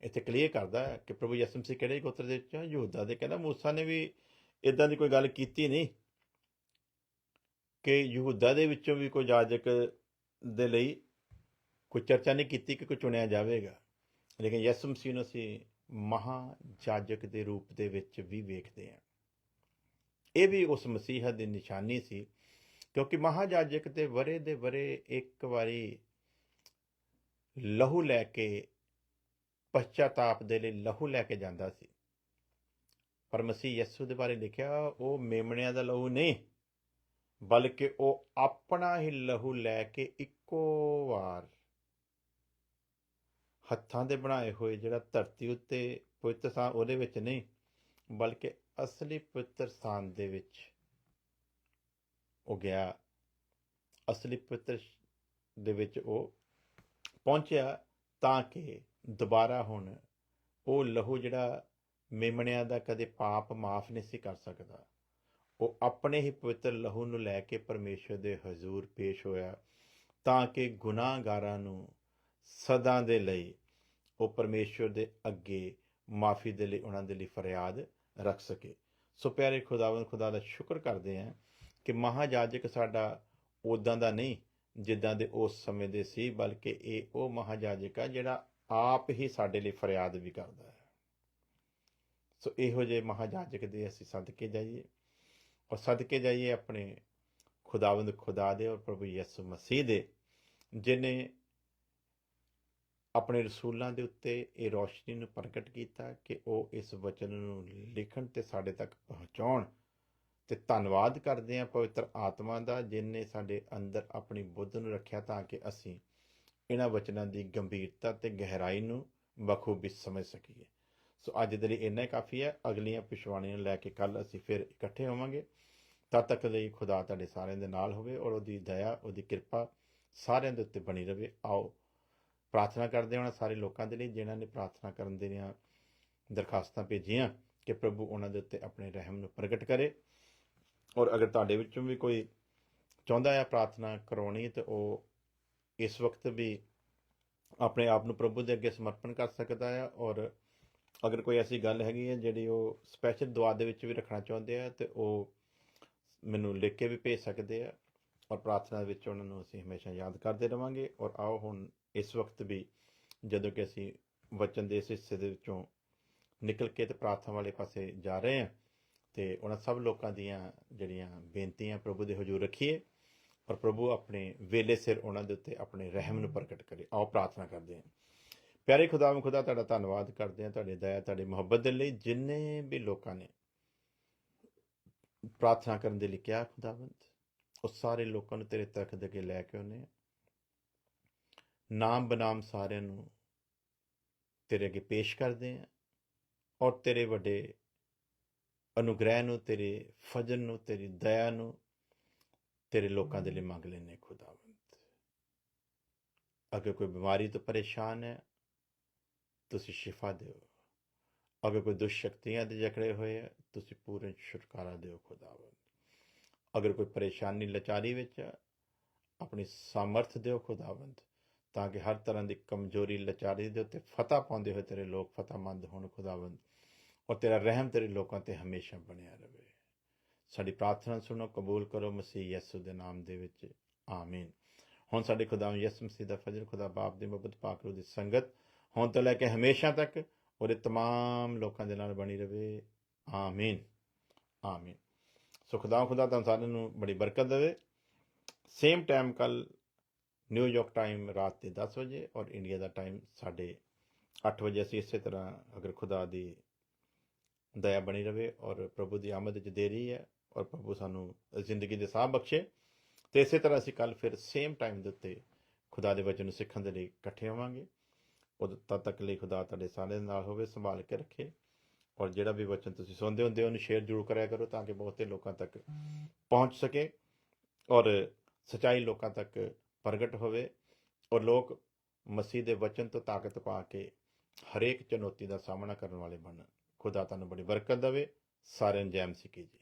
इत्थे क्लीयर करता है कि प्रभु यसु मसीह किहड़े गोत्र दे विच यहूदा दे। कहना मूसा ने भी इदां दी कोई गल कीती नहीं कि यहूदा दे विचों भी कोई याजक दे लई कोई चर्चा नहीं की कि कोई चुनिया जाएगा। लेकिन यसु मसीह नूं असीं महायाजक के रूप दे विच भी वेखदे हां। ये भी उस मसीहा की निशानी सी, क्योंकि महायाजक ते वरे एक बारी लहू लैके पश्चाताप दे लई लहू लैके जांदा सी। पर मसीह यसु दे बारे लिखिया वो मेमणिया दा लहू नहीं, बल्कि वो अपना ही लहू लैके इक्को वार हत्थां दे बनाए हुए जिहड़ा धरती उत्ते पवित्र स्थान उहदे विच नहीं, बल्कि असली पवित्र स्थान दे विच वो गया, असली पवित्र दे विच वो पहुंचिया, ताकि दोबारा हुण वो लहू जिहड़ा मेमणिया दा कदे पाप माफ नहीं सी कर सकदा, वो अपने ही पवित्र लहू नूं लैके परमेश्वर दे हजूर पेश होया, ताकि गुनाहगारां नूं सदा दे लई वो परमेश्वर दे अगे माफ़ी दे लई उन्हां दे लई फरियाद रख सके। सो प्यारे खुदावंद खुदा दा शुक्र करते हैं कि महायाजक साडा उदां दा नहीं जिद्दां दे उस समय दे सी, बल्कि ये वो महायाजक आ जिहड़ा आप ही साडे लई फरियाद भी करदा है। सो इहो जे महायाजक दे असीं सदके जाइए, और सदके जाइए अपने खुदावंद खुदा दे और प्रभु यसु मसीह दे, जिन्हें अपने रसूलों के उत्ते ये रोशनी नूं प्रगट किया कि वो इस वचन नूं लिखण ते साडे तक पहुँचाउण। ते धन्नवाद करते हैं पवित्र आत्मा का, जिन्हें साडे अंदर अपनी बुद्ध नूं रखिया, ताकि असीं इन्हां वचनां की गंभीरता ते गहराई नूं बखूबी समझ सकीए। सो अज दे लई इन्ना ही काफ़ी है। अगलियां पिछवाणियां लैके कल असीं फिर इकट्ठे होवांगे। तद तक लई खुदा तुहाडे सारिआं दे नाल होवे और उहदी दया उहदी कृपा सारिआं दे उत्ते बनी रहे। आओ प्रार्थना करते हैं सारे लोगों के लिए जिन्होंने प्रार्थना करन दियां दरखास्तां भेजियां कि प्रभु उन्होंने उत्ते अपने रहम नूं प्रगट करे। और अगर तुहाडे विचों भी कोई चाहुंदा है प्रार्थना करवाउणी तो वो इस वक्त भी अपने आप नूं प्रभु दे अगे समर्पण कर सकता है। और अगर कोई ऐसी गल हैगी है जिहड़ी वो स्पैशल दुआ दे विच भी रखना चाहुंदे आ तो वो मैनूं लिख के भी भेज सकते हैं, और प्रार्थना विच उन्हां नूं असीं हमेशा याद करते रहांगे। और आओ हुण इस वक्त भी जदों कि असीं वचन दे इस हिस्से दे विचों निकल के ते प्रार्थना वाले पासे जा रहे हैं, तो उन्हां सब लोगों दीयां जिहड़ियां बेनतियां प्रभु दे हजूर रखिए, और प्रभु अपने वेले सिर उन्हां दे उत्ते अपने रहम नूं प्रगट करे। आओ प्रार्थना करते हैं। प्यारे खुदा तुहाडा धन्नवाद करते हैं तुहाडी दया तुहाडी मुहब्बत दे लई, जिन्ने भी लोगों ने प्रार्थना करने दे लई कहा खुदावंद, उस सारे लोगों नूं तेरे तख्त दे अगे लैके आउने, नाम बनाम सारे नूं तेरे अगे पेश करते हैं, और तेरे वड्डे अनुग्रह नूं, तेरे फजल नूं, तेरी दया नूं तेरे लोगों के लिए मंग लेने खुदावंद। अगर कोई बीमारी तो परेशान है तुसीं शिफा दिओ, अगर कोई दुष्शक्तियां दे जकड़े हुए है तुसीं पूर्ण छुटकारा दिओ खुदावंद। अगर कोई परेशानी लाचारी विच अपनी सामर्थ दिओ खुदावंद, ताकि हर तरह की कमजोरी लाचारी दे उत्ते फतह पाउंदे हुए तेरे लोग फतहमंद होण खुदावंद, और तेरा रहम तेरे लोगों ते हमेशा बनिया रहे। साडी प्रार्थना सुनो, कबूल करो मसीह यसु दे नाम दे विच, आमीन। हुण साडे खुदा यसु मसीह दा फजल, खुदा बाप दी मुहब्बत, पाक रूह दी संगत हुण तो लैके हमेशा तक और तमाम लोगों के नाल बनी रहे, आमीन आमीन। सो खुदा तुहानूं सारिआं नूं बड़ी बरकत देवे। सेम टाइम कल न्यूयॉर्क टाइम रात के 10 बजे और इंडिया का टाइम 8:30 बजे। असीं इस तरह अगर खुदा दी ਦਇਆ ਬਣੀ ਰਵੇ ਔਰ ਪ੍ਰਭੂ ਦੀ ਆਮਦ 'ਚ ਦੇਰੀ ਹੈ ਔਰ ਪ੍ਰਭੂ ਸਾਨੂੰ ਜ਼ਿੰਦਗੀ ਦੇ ਸਾਹ ਬਖਸ਼ੇ। ਤੇ ਇਸੇ ਤਰ੍ਹਾਂ ਅਸੀਂ ਕੱਲ ਫਿਰ ਸੇਮ ਟਾਈਮ ਦੇ ਉੱਤੇ ਖੁਦਾ ਦੇ ਵਚਨ ਨੂੰ ਸਿੱਖਣ ਦੇ ਲਈ ਇਕੱਠੇ ਹੋਵਾਂਗੇ। ਉਦੋਂ ਤਦ ਤੱਕ ਲਈ ਖੁਦਾ ਤੁਹਾਡੇ ਸਾਰਿਆਂ ਦੇ ਨਾਲ ਹੋਵੇ, ਸੰਭਾਲ ਕੇ ਰੱਖੇ। ਔਰ ਜਿਹੜਾ ਵੀ ਵਚਨ ਤੁਸੀਂ ਸੁਣਦੇ ਹੁੰਦੇ ਹੋ ਉਹਨੂੰ ਸ਼ੇਅਰ ਜ਼ਰੂਰ ਕਰਿਆ ਕਰੋ ਤਾਂ ਕਿ ਬਹੁਤੇ ਲੋਕਾਂ ਤੱਕ ਪਹੁੰਚ ਸਕੇ ਔਰ ਸੱਚਾਈ ਲੋਕਾਂ ਤੱਕ ਪ੍ਰਗਟ ਹੋਵੇ ਔਰ ਲੋਕ ਮਸੀਹ ਦੇ ਵਚਨ ਤੋਂ ਤਾਕਤ ਪਾ ਕੇ ਹਰੇਕ ਚੁਣੌਤੀ ਦਾ ਸਾਹਮਣਾ ਕਰਨ ਵਾਲੇ ਬਣਨ। ਖੁਦਾ ਤੁਹਾਨੂੰ ਬੜੀ ਬਰਕਤ ਦੇਵੇ। ਸਾਰਿਆਂ ਨੂੰ ਜੈ ਮਸੀਹ ਕੀ ਜੀ।